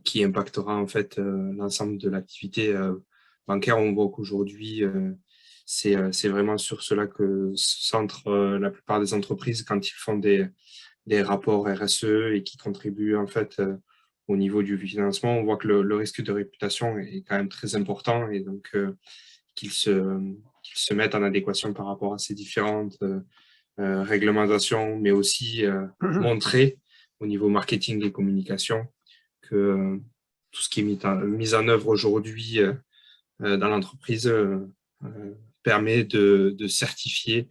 qui impactera en fait l'ensemble de l'activité bancaire. On voit qu'aujourd'hui, c'est vraiment sur cela que se centrent la plupart des entreprises quand ils font des rapports RSE et qui contribuent en fait au niveau du financement. On voit que le risque de réputation est quand même très important et donc qu'ils se mettent en adéquation par rapport à ces différentes réglementations, mais aussi montrer au niveau marketing et communication que tout ce qui est mis en œuvre aujourd'hui dans l'entreprise permet de certifier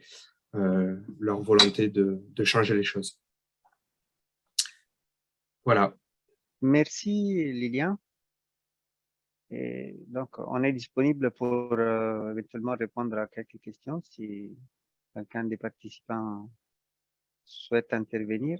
leur volonté de changer les choses. Voilà. Merci Lilian. Et donc, on est disponible pour éventuellement répondre à quelques questions si quelqu'un des participants souhaite intervenir.